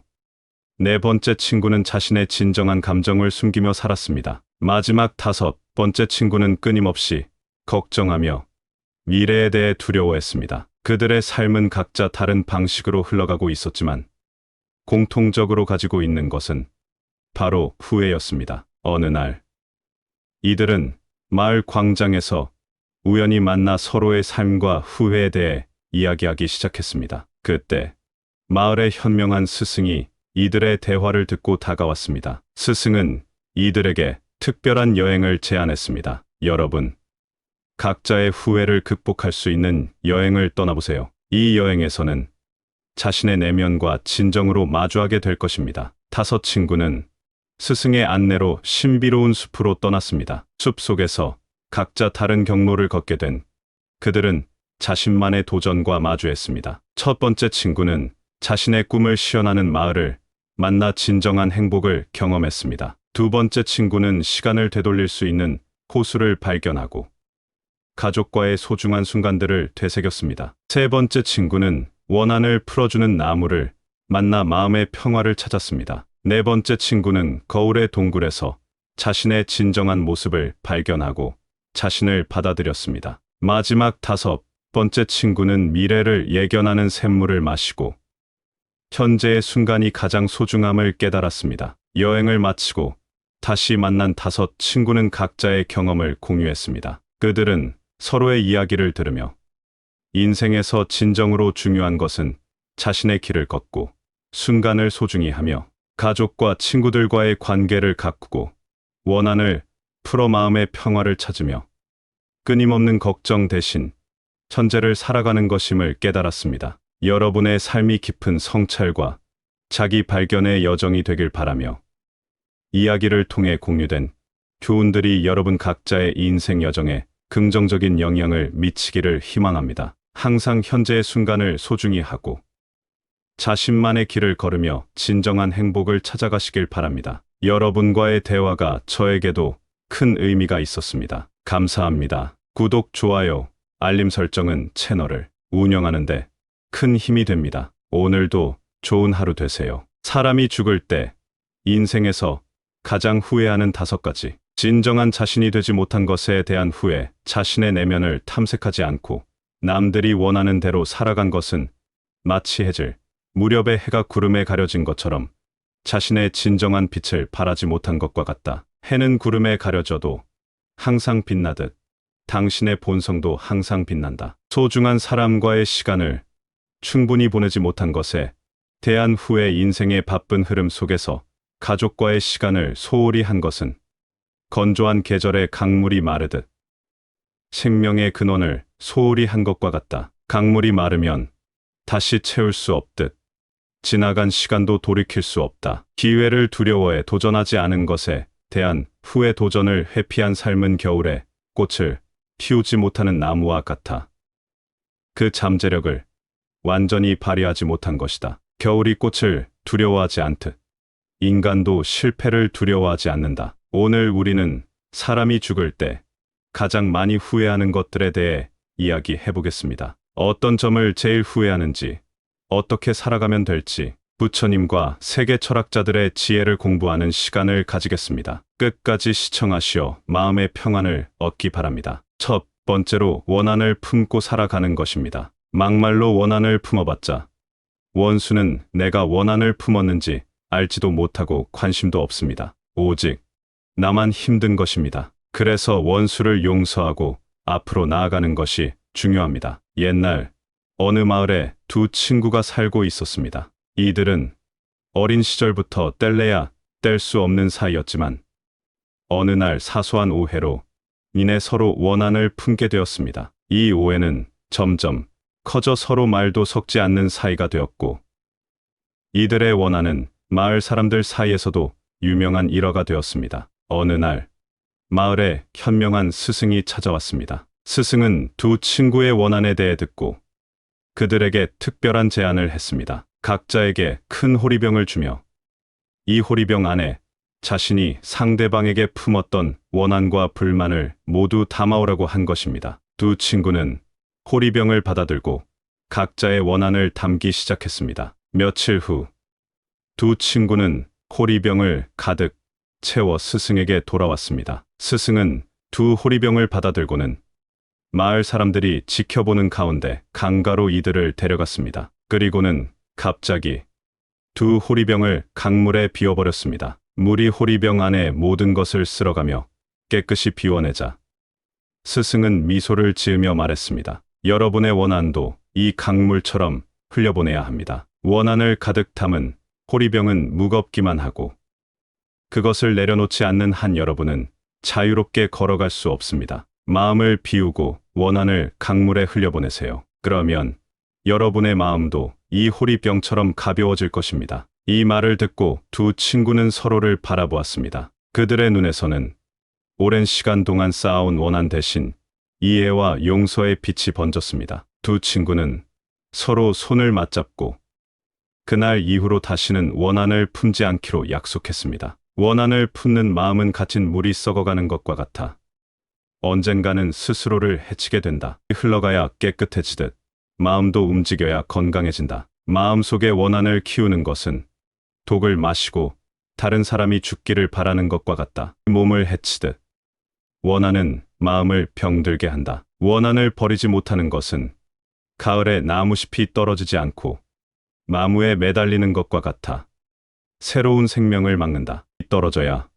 네 번째 친구는 자신의 진정한 감정을 숨기며 살았습니다. 마지막 5번째 친구는 끊임없이 걱정하며 미래에 대해 두려워했습니다. 그들의 삶은 각자 다른 방식으로 흘러가고 있었지만 공통적으로 가지고 있는 것은 바로 후회였습니다. 어느 날 이들은 마을 광장에서 우연히 만나 서로의 삶과 후회에 대해 이야기하기 시작했습니다. 그때 마을의 현명한 스승이 이들의 대화를 듣고 다가왔습니다. 스승은 이들에게 특별한 여행을 제안했습니다. 여러분, 각자의 후회를 극복할 수 있는 여행을 떠나보세요. 이 여행에서는 자신의 내면과 진정으로 마주하게 될 것입니다. 5 친구는 스승의 안내로 신비로운 숲으로 떠났습니다. 숲 속에서 각자 다른 경로를 걷게 된 그들은 자신만의 도전과 마주했습니다. 첫 번째 친구는 자신의 꿈을 실현하는 마을을 만나 진정한 행복을 경험했습니다. 두 번째 친구는 시간을 되돌릴 수 있는 호수를 발견하고 가족과의 소중한 순간들을 되새겼습니다. 세 번째 친구는 원한을 풀어주는 나무를 만나 마음의 평화를 찾았습니다. 네 번째 친구는 거울의 동굴에서 자신의 진정한 모습을 발견하고 자신을 받아들였습니다. 마지막 5번째 친구는 미래를 예견하는 샘물을 마시고 현재의 순간이 가장 소중함을 깨달았습니다. 여행을 마치고 다시 만난 5 친구는 각자의 경험을 공유했습니다. 그들은 서로의 이야기를 들으며 인생에서 진정으로 중요한 것은 자신의 길을 걷고 순간을 소중히 하며 가족과 친구들과의 관계를 가꾸고 원한을 풀어 마음의 평화를 찾으며 끊임없는 걱정 대신 현재를 살아가는 것임을 깨달았습니다. 여러분의 삶이 깊은 성찰과 자기 발견의 여정이 되길 바라며 이야기를 통해 공유된 교훈들이 여러분 각자의 인생 여정에 긍정적인 영향을 미치기를 희망합니다. 항상 현재의 순간을 소중히 하고 자신만의 길을 걸으며 진정한 행복을 찾아가시길 바랍니다. 여러분과의 대화가 저에게도 큰 의미가 있었습니다. 감사합니다. 구독, 좋아요, 알림 설정은 채널을 운영하는데 큰 힘이 됩니다. 오늘도 좋은 하루 되세요. 사람이 죽을 때 인생에서 가장 후회하는 5가지. 진정한 자신이 되지 못한 것에 대한 후회, 자신의 내면을 탐색하지 않고 남들이 원하는 대로 살아간 것은 마치 해질 무렵의 해가 구름에 가려진 것처럼 자신의 진정한 빛을 발하지 못한 것과 같다. 해는 구름에 가려져도 항상 빛나듯 당신의 본성도 항상 빛난다. 소중한 사람과의 시간을 충분히 보내지 못한 것에 대한 후회, 인생의 바쁜 흐름 속에서 가족과의 시간을 소홀히 한 것은 건조한 계절의 강물이 마르듯 생명의 근원을 소홀히 한 것과 같다. 강물이 마르면 다시 채울 수 없듯 지나간 시간도 돌이킬 수 없다. 기회를 두려워해 도전하지 않은 것에 대한 후회, 도전을 회피한 삶은 겨울에 꽃을 피우지 못하는 나무와 같아 그 잠재력을 완전히 발휘하지 못한 것이다. 겨울이 꽃을 두려워하지 않듯 인간도 실패를 두려워하지 않는다. 오늘 우리는 사람이 죽을 때 가장 많이 후회하는 것들에 대해 이야기해 보겠습니다. 어떤 점을 제일 후회하는지, 어떻게 살아가면 될지, 부처님과 세계 철학자들의 지혜를 공부하는 시간을 가지겠습니다. 끝까지 시청하시어 마음의 평안을 얻기 바랍니다. 첫 번째로 원한을 품고 살아가는 것입니다. 막말로 원한을 품어봤자 원수는 내가 원한을 품었는지 알지도 못하고 관심도 없습니다. 오직 나만 힘든 것입니다. 그래서 원수를 용서하고 앞으로 나아가는 것이 중요합니다. 옛날 어느 마을에 2 친구가 살고 있었습니다. 이들은 어린 시절부터 뗄래야 뗄 수 없는 사이였지만 어느 날 사소한 오해로 인해 서로 원한을 품게 되었습니다. 이 오해는 점점 커져 서로 말도 섞지 않는 사이가 되었고 이들의 원한은 마을 사람들 사이에서도 유명한 일화가 되었습니다. 어느 날 마을에 현명한 스승이 찾아왔습니다. 스승은 2 친구의 원한에 대해 듣고 그들에게 특별한 제안을 했습니다. 각자에게 큰 호리병을 주며 이 호리병 안에 자신이 상대방에게 품었던 원한과 불만을 모두 담아오라고 한 것입니다. 2 친구는 호리병을 받아들고 각자의 원한을 담기 시작했습니다. 며칠 후 2 친구는 호리병을 가득 채워 스승에게 돌아왔습니다. 스승은 두 호리병을 받아들고는 마을 사람들이 지켜보는 가운데 강가로 이들을 데려갔습니다. 그리고는 갑자기 두 호리병을 강물에 비워버렸습니다. 물이 호리병 안에 모든 것을 쓸어가며 깨끗이 비워내자 스승은 미소를 지으며 말했습니다. 여러분의 원한도 이 강물처럼 흘려보내야 합니다. 원한을 가득 담은 호리병은 무겁기만 하고 그것을 내려놓지 않는 한 여러분은 자유롭게 걸어갈 수 없습니다. 마음을 비우고 원한을 강물에 흘려보내세요. 그러면 여러분의 마음도 이 호리병처럼 가벼워질 것입니다. 이 말을 듣고 두 친구는 서로를 바라보았습니다. 그들의 눈에서는 오랜 시간 동안 쌓아온 원한 대신 이해와 용서의 빛이 번졌습니다. 두 친구는 서로 손을 맞잡고 그날 이후로 다시는 원한을 품지 않기로 약속했습니다. 원한을 품는 마음은 갇힌 물이 썩어가는 것과 같아 언젠가는 스스로를 해치게 된다. 흘러가야 깨끗해지듯 마음도 움직여야 건강해진다. 마음속에 원한을 키우는 것은 독을 마시고 다른 사람이 죽기를 바라는 것과 같다. 몸을 해치듯 원한은 마음을 병들게 한다. 원한을 버리지 못하는 것은 가을에 나무잎이 떨어지지 않고 나무에 매달리는 것과 같아 새로운 생명을 막는다. 떨어져야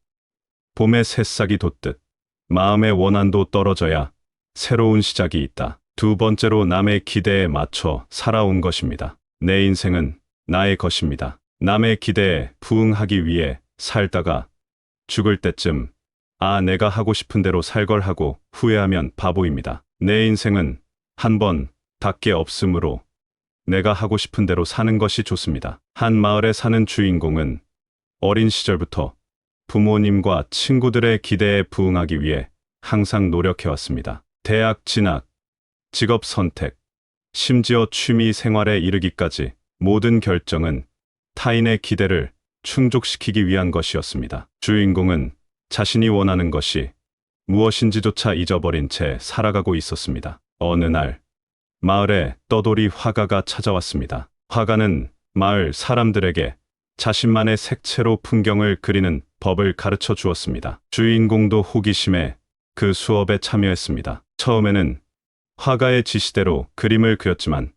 봄의 새싹이 돋듯 마음의 원한도 떨어져야 새로운 시작이 있다. 두 번째로 남의 기대에 맞춰 살아온 것입니다. 내 인생은 나의 것입니다. 남의 기대에 부응하기 위해 살다가 죽을 때쯤 내가 하고 싶은 대로 살 걸 하고 후회하면 바보입니다. 내 인생은 한 번 닿게 없으므로 내가 하고 싶은 대로 사는 것이 좋습니다. 한 마을에 사는 주인공은 어린 시절부터 부모님과 친구들의 기대에 부응하기 위해 항상 노력해왔습니다. 대학 진학, 직업 선택, 심지어 취미 생활에 이르기까지 모든 결정은 타인의 기대를 충족시키기 위한 것이었습니다. 주인공은 자신이 원하는 것이 무엇인지조차 잊어버린 채 살아가고 있었습니다. 어느 날 마을에 떠돌이 화가가 찾아왔습니다. 화가는 마을 사람들에게 자신만의 색채로 풍경을 그리는 법을 가르쳐 주었습니다. 주인공도 호기심에 그 수업에 참여했습니다. 처음에는 화가의 지시대로 그림을 그렸지만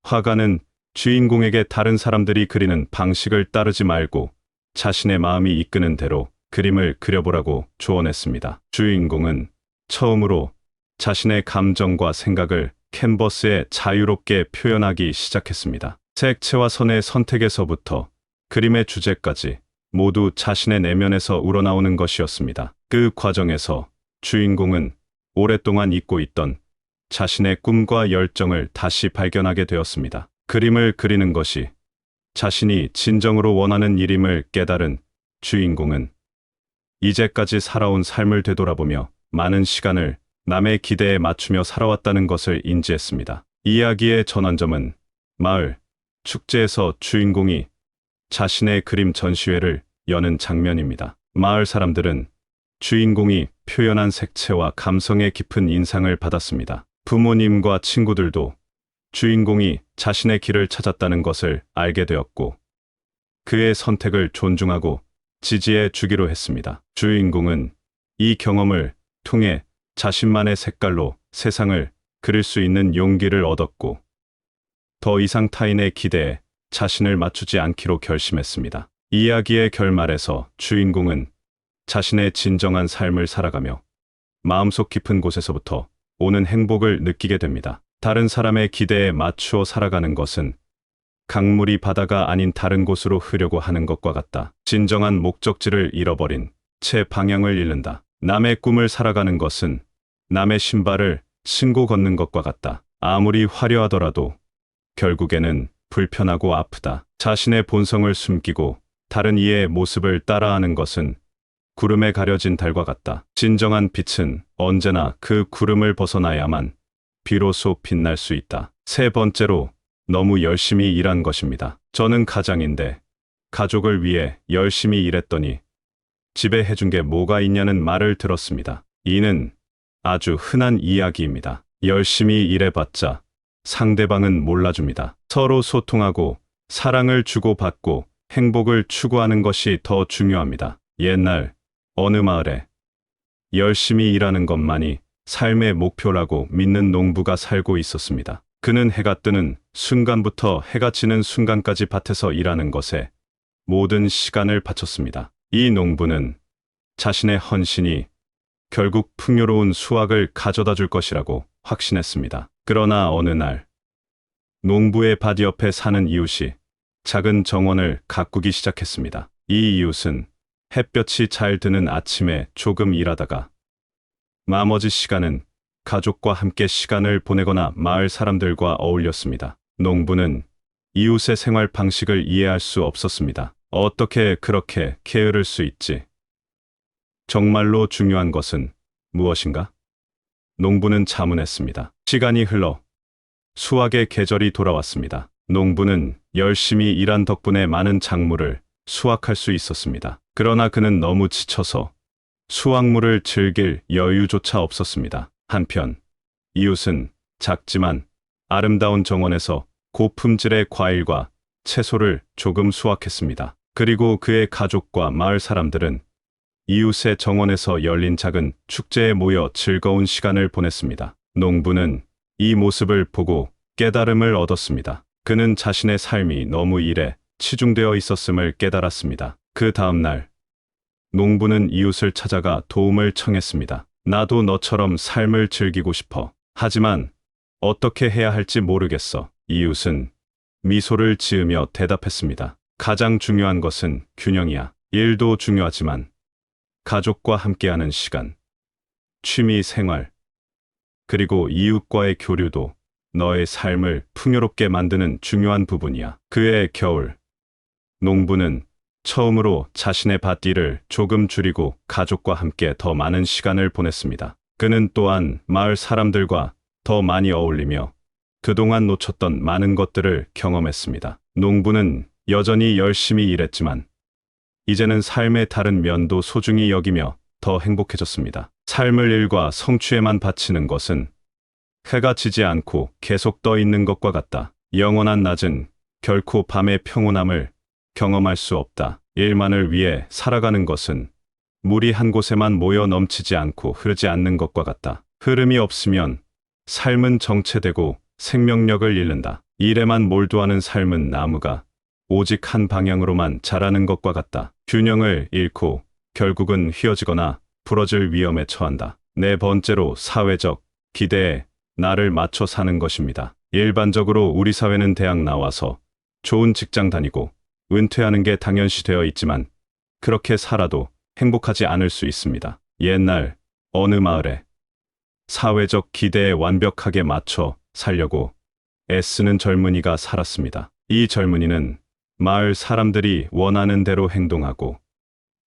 화가는 주인공에게 다른 사람들이 그리는 방식을 따르지 말고 자신의 마음이 이끄는 대로 그림을 그려보라고 조언했습니다. 주인공은 처음으로 자신의 감정과 생각을 캔버스에 자유롭게 표현하기 시작했습니다. 색채와 선의 선택에서부터 그림의 주제까지 모두 자신의 내면에서 우러나오는 것이었습니다. 그 과정에서 주인공은 오랫동안 잊고 있던 자신의 꿈과 열정을 다시 발견하게 되었습니다. 그림을 그리는 것이 자신이 진정으로 원하는 일임을 깨달은 주인공은 이제까지 살아온 삶을 되돌아보며 많은 시간을 남의 기대에 맞추며 살아왔다는 것을 인지했습니다. 이야기의 전환점은 마을 축제에서 주인공이 자신의 그림 전시회를 여는 장면입니다. 마을 사람들은 주인공이 표현한 색채와 감성에 깊은 인상을 받았습니다. 부모님과 친구들도 주인공이 자신의 길을 찾았다는 것을 알게 되었고 그의 선택을 존중하고 지지해 주기로 했습니다. 주인공은 이 경험을 통해 자신만의 색깔로 세상을 그릴 수 있는 용기를 얻었고 더 이상 타인의 기대에 자신을 맞추지 않기로 결심했습니다. 이야기의 결말에서 주인공은 자신의 진정한 삶을 살아가며 마음속 깊은 곳에서부터 오는 행복을 느끼게 됩니다. 다른 사람의 기대에 맞추어 살아가는 것은 강물이 바다가 아닌 다른 곳으로 흐려고 하는 것과 같다. 진정한 목적지를 잃어버린 채 방향을 잃는다. 남의 꿈을 살아가는 것은 남의 신발을 신고 걷는 것과 같다. 아무리 화려하더라도 결국에는 불편하고 아프다. 자신의 본성을 숨기고 다른 이의 모습을 따라하는 것은 구름에 가려진 달과 같다. 진정한 빛은 언제나 그 구름을 벗어나야만 비로소 빛날 수 있다. 세 번째로 너무 열심히 일한 것입니다. 저는 가장인데 가족을 위해 열심히 일했더니 집에 해준 게 뭐가 있냐는 말을 들었습니다. 이는 아주 흔한 이야기입니다. 열심히 일해봤자 상대방은 몰라줍니다. 서로 소통하고 사랑을 주고받고 행복을 추구하는 것이 더 중요합니다. 옛날 어느 마을에 열심히 일하는 것만이 삶의 목표라고 믿는 농부가 살고 있었습니다. 그는 해가 뜨는 순간부터 해가 지는 순간까지 밭에서 일하는 것에 모든 시간을 바쳤습니다. 이 농부는 자신의 헌신이 결국 풍요로운 수확을 가져다 줄 것이라고 확신했습니다. 그러나 어느 날 농부의 밭 옆에 사는 이웃이 작은 정원을 가꾸기 시작했습니다. 이 이웃은 햇볕이 잘 드는 아침에 조금 일하다가 나머지 시간은 가족과 함께 시간을 보내거나 마을 사람들과 어울렸습니다. 농부는 이웃의 생활 방식을 이해할 수 없었습니다. 어떻게 그렇게 게으를 수 있지? 정말로 중요한 것은 무엇인가? 농부는 자문했습니다. 시간이 흘러 수확의 계절이 돌아왔습니다. 농부는 열심히 일한 덕분에 많은 작물을 수확할 수 있었습니다. 그러나 그는 너무 지쳐서 수확물을 즐길 여유조차 없었습니다. 한편 이웃은 작지만 아름다운 정원에서 고품질의 과일과 채소를 조금 수확했습니다. 그리고 그의 가족과 마을 사람들은 이웃의 정원에서 열린 작은 축제에 모여 즐거운 시간을 보냈습니다. 농부는 이 모습을 보고 깨달음을 얻었습니다. 그는 자신의 삶이 너무 일에 치중되어 있었음을 깨달았습니다. 그 다음 날 농부는 이웃을 찾아가 도움을 청했습니다. 나도 너처럼 삶을 즐기고 싶어. 하지만 어떻게 해야 할지 모르겠어. 이웃은 미소를 지으며 대답했습니다. 가장 중요한 것은 균형이야. 일도 중요하지만 가족과 함께하는 시간, 취미 생활, 그리고 이웃과의 교류도 너의 삶을 풍요롭게 만드는 중요한 부분이야. 그해 겨울, 농부는 처음으로 자신의 밭일을 조금 줄이고 가족과 함께 더 많은 시간을 보냈습니다. 그는 또한 마을 사람들과 더 많이 어울리며 그동안 놓쳤던 많은 것들을 경험했습니다. 농부는 여전히 열심히 일했지만 이제는 삶의 다른 면도 소중히 여기며 더 행복해졌습니다. 삶을 일과 성취에만 바치는 것은 해가 지지 않고 계속 떠 있는 것과 같다. 영원한 낮은 결코 밤의 평온함을 경험할 수 없다. 일만을 위해 살아가는 것은 물이 한 곳에만 모여 넘치지 않고 흐르지 않는 것과 같다. 흐름이 없으면 삶은 정체되고 생명력을 잃는다. 일에만 몰두하는 삶은 나무가 오직 한 방향으로만 자라는 것과 같다. 균형을 잃고 결국은 휘어지거나 부러질 위험에 처한다. 네 번째로 사회적 기대에 나를 맞춰 사는 것입니다. 일반적으로 우리 사회는 대학 나와서 좋은 직장 다니고 은퇴하는 게 당연시되어 있지만 그렇게 살아도 행복하지 않을 수 있습니다. 옛날 어느 마을에 사회적 기대에 완벽하게 맞춰 살려고 애쓰는 젊은이가 살았습니다. 이 젊은이는 마을 사람들이 원하는 대로 행동하고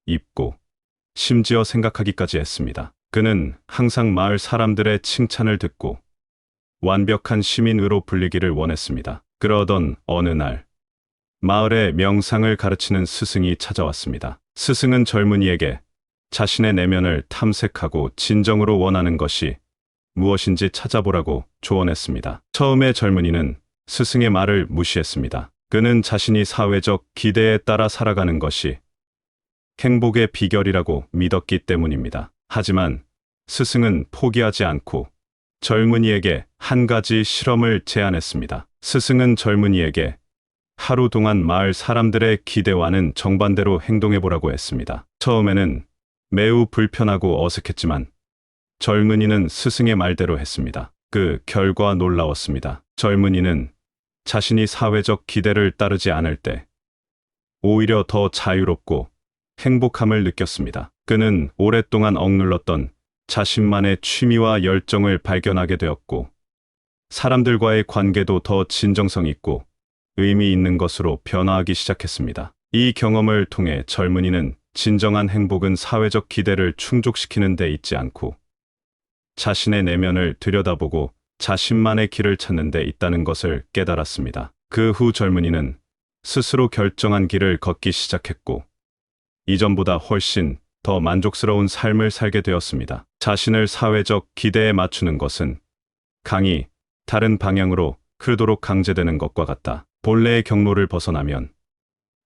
입고 심지어 생각하기까지 했습니다. 그는 항상 마을 사람들의 칭찬을 듣고 완벽한 시민으로 불리기를 원했습니다. 그러던 어느 날 마을에 명상을 가르치는 스승이 찾아왔습니다. 스승은 젊은이에게 자신의 내면을 탐색하고 진정으로 원하는 것이 무엇인지 찾아보라고 조언했습니다. 처음에 젊은이는 스승의 말을 무시했습니다. 그는 자신이 사회적 기대에 따라 살아가는 것이 행복의 비결이라고 믿었기 때문입니다. 하지만 스승은 포기하지 않고 젊은이에게 한 가지 실험을 제안했습니다. 스승은 젊은이에게 하루 동안 마을 사람들의 기대와는 정반대로 행동해보라고 했습니다. 처음에는 매우 불편하고 어색했지만 젊은이는 스승의 말대로 했습니다. 그 결과 놀라웠습니다. 젊은이는 자신이 사회적 기대를 따르지 않을 때 오히려 더 자유롭고 행복함을 느꼈습니다. 그는 오랫동안 억눌렀던 자신만의 취미와 열정을 발견하게 되었고 사람들과의 관계도 더 진정성 있고 의미 있는 것으로 변화하기 시작했습니다. 이 경험을 통해 젊은이는 진정한 행복은 사회적 기대를 충족시키는 데 있지 않고 자신의 내면을 들여다보고 자신만의 길을 찾는 데 있다는 것을 깨달았습니다. 그 후 젊은이는 스스로 결정한 길을 걷기 시작했고 이전보다 훨씬 더 만족스러운 삶을 살게 되었습니다. 자신을 사회적 기대에 맞추는 것은 강이 다른 방향으로 흐르도록 강제되는 것과 같다. 본래의 경로를 벗어나면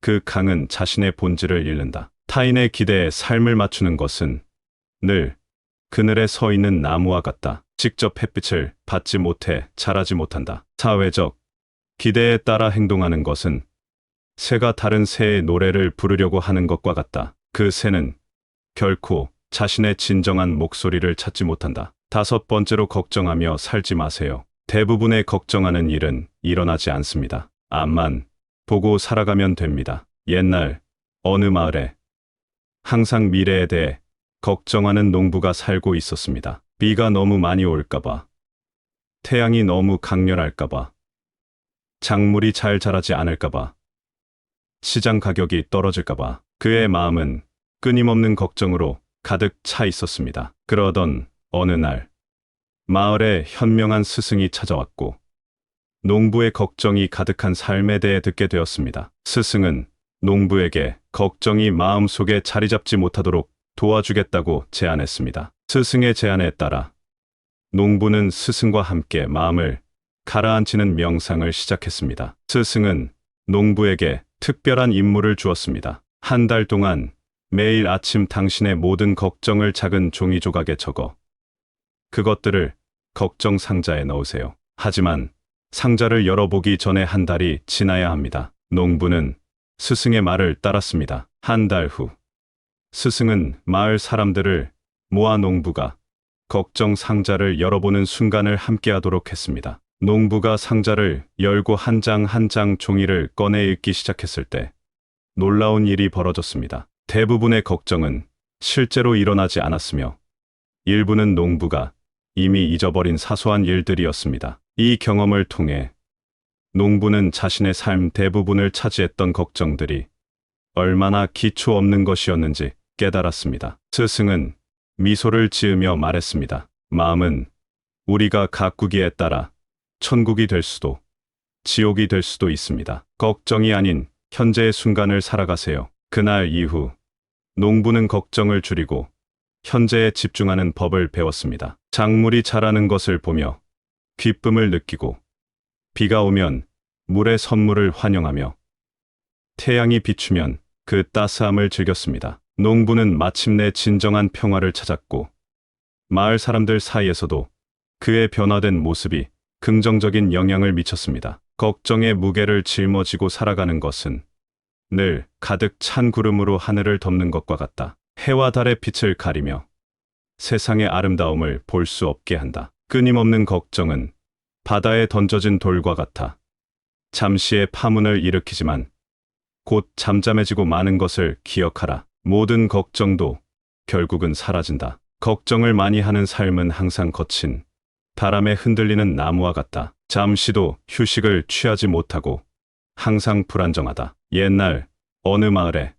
그 강은 자신의 본질을 잃는다. 타인의 기대에 삶을 맞추는 것은 늘 그늘에 서 있는 나무와 같다. 직접 햇빛을 받지 못해 자라지 못한다. 사회적 기대에 따라 행동하는 것은 새가 다른 새의 노래를 부르려고 하는 것과 같다. 그 새는 결코 자신의 진정한 목소리를 찾지 못한다. 다섯 번째로, 걱정하며 살지 마세요. 대부분의 걱정하는 일은 일어나지 않습니다. 앞만 보고 살아가면 됩니다. 옛날 어느 마을에 항상 미래에 대해 걱정하는 농부가 살고 있었습니다. 비가 너무 많이 올까봐, 태양이 너무 강렬할까봐, 작물이 잘 자라지 않을까봐, 시장 가격이 떨어질까봐 그의 마음은 끊임없는 걱정으로 가득 차 있었습니다. 그러던 어느 날 마을에 현명한 스승이 찾아왔고 농부의 걱정이 가득한 삶에 대해 듣게 되었습니다. 스승은 농부에게 걱정이 마음속에 자리 잡지 못하도록 도와주겠다고 제안했습니다. 스승의 제안에 따라 농부는 스승과 함께 마음을 가라앉히는 명상을 시작했습니다. 스승은 농부에게 특별한 임무를 주었습니다. 한 달 동안 매일 아침 당신의 모든 걱정을 작은 종이 조각에 적어 그것들을 걱정 상자에 넣으세요. 하지만 상자를 열어보기 전에 한 달이 지나야 합니다. 농부는 스승의 말을 따랐습니다. 한 달 후, 스승은 마을 사람들을 모아 농부가 걱정 상자를 열어보는 순간을 함께하도록 했습니다. 농부가 상자를 열고 한 장 한 장 종이를 꺼내 읽기 시작했을 때 놀라운 일이 벌어졌습니다. 대부분의 걱정은 실제로 일어나지 않았으며 일부는 농부가 이미 잊어버린 사소한 일들이었습니다. 이 경험을 통해 농부는 자신의 삶 대부분을 차지했던 걱정들이 얼마나 기초 없는 것이었는지 깨달았습니다. 스승은 미소를 지으며 말했습니다. 마음은 우리가 가꾸기에 따라 천국이 될 수도 지옥이 될 수도 있습니다. 걱정이 아닌 현재의 순간을 살아가세요. 그날 이후 농부는 걱정을 줄이고 현재에 집중하는 법을 배웠습니다. 작물이 자라는 것을 보며 기쁨을 느끼고, 비가 오면 물의 선물을 환영하며, 태양이 비추면 그 따스함을 즐겼습니다. 농부는 마침내 진정한 평화를 찾았고 마을 사람들 사이에서도 그의 변화된 모습이 긍정적인 영향을 미쳤습니다. 걱정의 무게를 짊어지고 살아가는 것은 늘 가득 찬 구름으로 하늘을 덮는 것과 같다. 해와 달의 빛을 가리며 세상의 아름다움을 볼 수 없게 한다. 끊임없는 걱정은 바다에 던져진 돌과 같아 잠시의 파문을 일으키지만 곧 잠잠해지고 마는 것을 기억하라. 모든 걱정도 결국은 사라진다. 걱정을 많이 하는 삶은 항상 거친 바람에 흔들리는 나무와 같다. 잠시도 휴식을 취하지 못하고 항상 불안정하다. 옛날 어느 마을에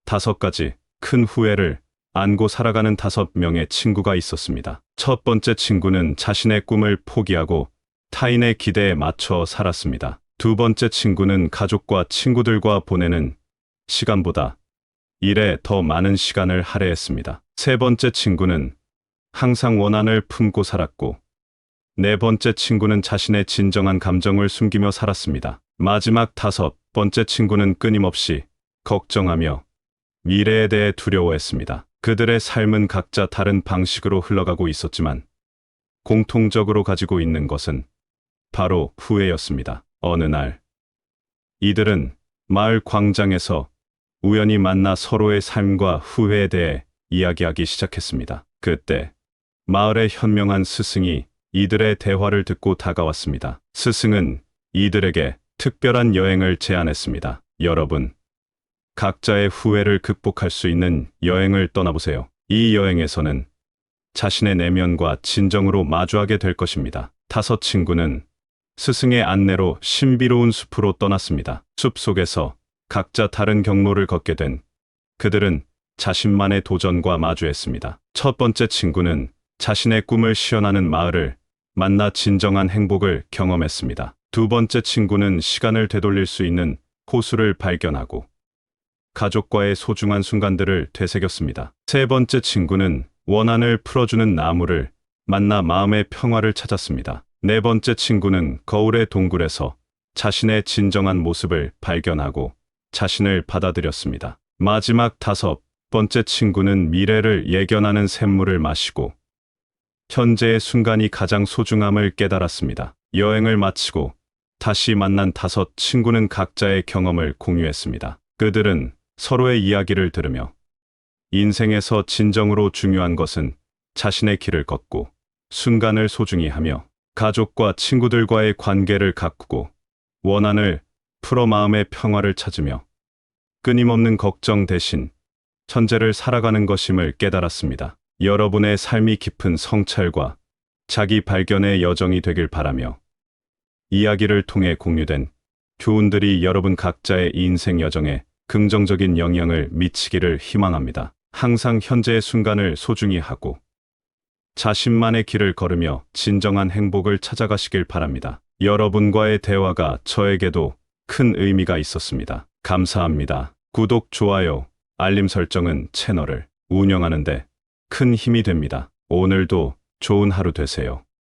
5가지 큰 후회를 안고 살아가는 5명의 친구가 있었습니다. 첫 번째 친구는 자신의 꿈을 포기하고 타인의 기대에 맞춰 살았습니다. 두 번째 친구는 가족과 친구들과 보내는 시간보다 일에 더 많은 시간을 할애했습니다. 세 번째 친구는 항상 원한을 품고 살았고, 네 번째 친구는 자신의 진정한 감정을 숨기며 살았습니다. 마지막 5번째 친구는 끊임없이 걱정하며 미래에 대해 두려워했습니다. 그들의 삶은 각자 다른 방식으로 흘러가고 있었지만 공통적으로 가지고 있는 것은 바로 후회였습니다. 어느 날 이들은 마을 광장에서 우연히 만나 서로의 삶과 후회에 대해 이야기하기 시작했습니다. 그때 마을의 현명한 스승이 이들의 대화를 듣고 다가왔습니다. 스승은 이들에게 특별한 여행을 제안했습니다. 여러분, 각자의 후회를 극복할 수 있는 여행을 떠나보세요. 이 여행에서는 자신의 내면과 진정으로 마주하게 될 것입니다. 5 친구는 스승의 안내로 신비로운 숲으로 떠났습니다. 숲 속에서 각자 다른 경로를 걷게 된 그들은 자신만의 도전과 마주했습니다. 첫 번째 친구는 자신의 꿈을 실현하는 마을을 만나 진정한 행복을 경험했습니다. 두 번째 친구는 시간을 되돌릴 수 있는 호수를 발견하고 가족과의 소중한 순간들을 되새겼습니다. 세 번째 친구는 원한을 풀어주는 나무를 만나 마음의 평화를 찾았습니다. 네 번째 친구는 거울의 동굴에서 자신의 진정한 모습을 발견하고 자신을 받아들였습니다. 마지막 번째 친구는 미래를 예견하는 샘물을 마시고 현재의 순간이 가장 소중함을 깨달았습니다. 여행을 마치고 다시 만난 다섯 친구는 각자의 경험을 공유했습니다. 그들은 서로의 이야기를 들으며 인생에서 진정으로 중요한 것은 자신의 길을 걷고 순간을 소중히 하며 가족과 친구들과의 관계를 가꾸고 원한을 풀어 마음의 평화를 찾으며 끊임없는 걱정 대신 현재를 살아가는 것임을 깨달았습니다. 여러분의 삶이 깊은 성찰과 자기 발견의 여정이 되길 바라며 이야기를 통해 공유된 교훈들이 여러분 각자의 인생 여정에 긍정적인 영향을 미치기를 희망합니다. 항상 현재의 순간을 소중히 하고 자신만의 길을 걸으며 진정한 행복을 찾아가시길 바랍니다. 여러분과의 대화가 저에게도 큰 의미가 있었습니다. 감사합니다. 구독, 좋아요, 알림 설정은 채널을 운영하는데 큰 힘이 됩니다. 오늘도 좋은 하루 되세요.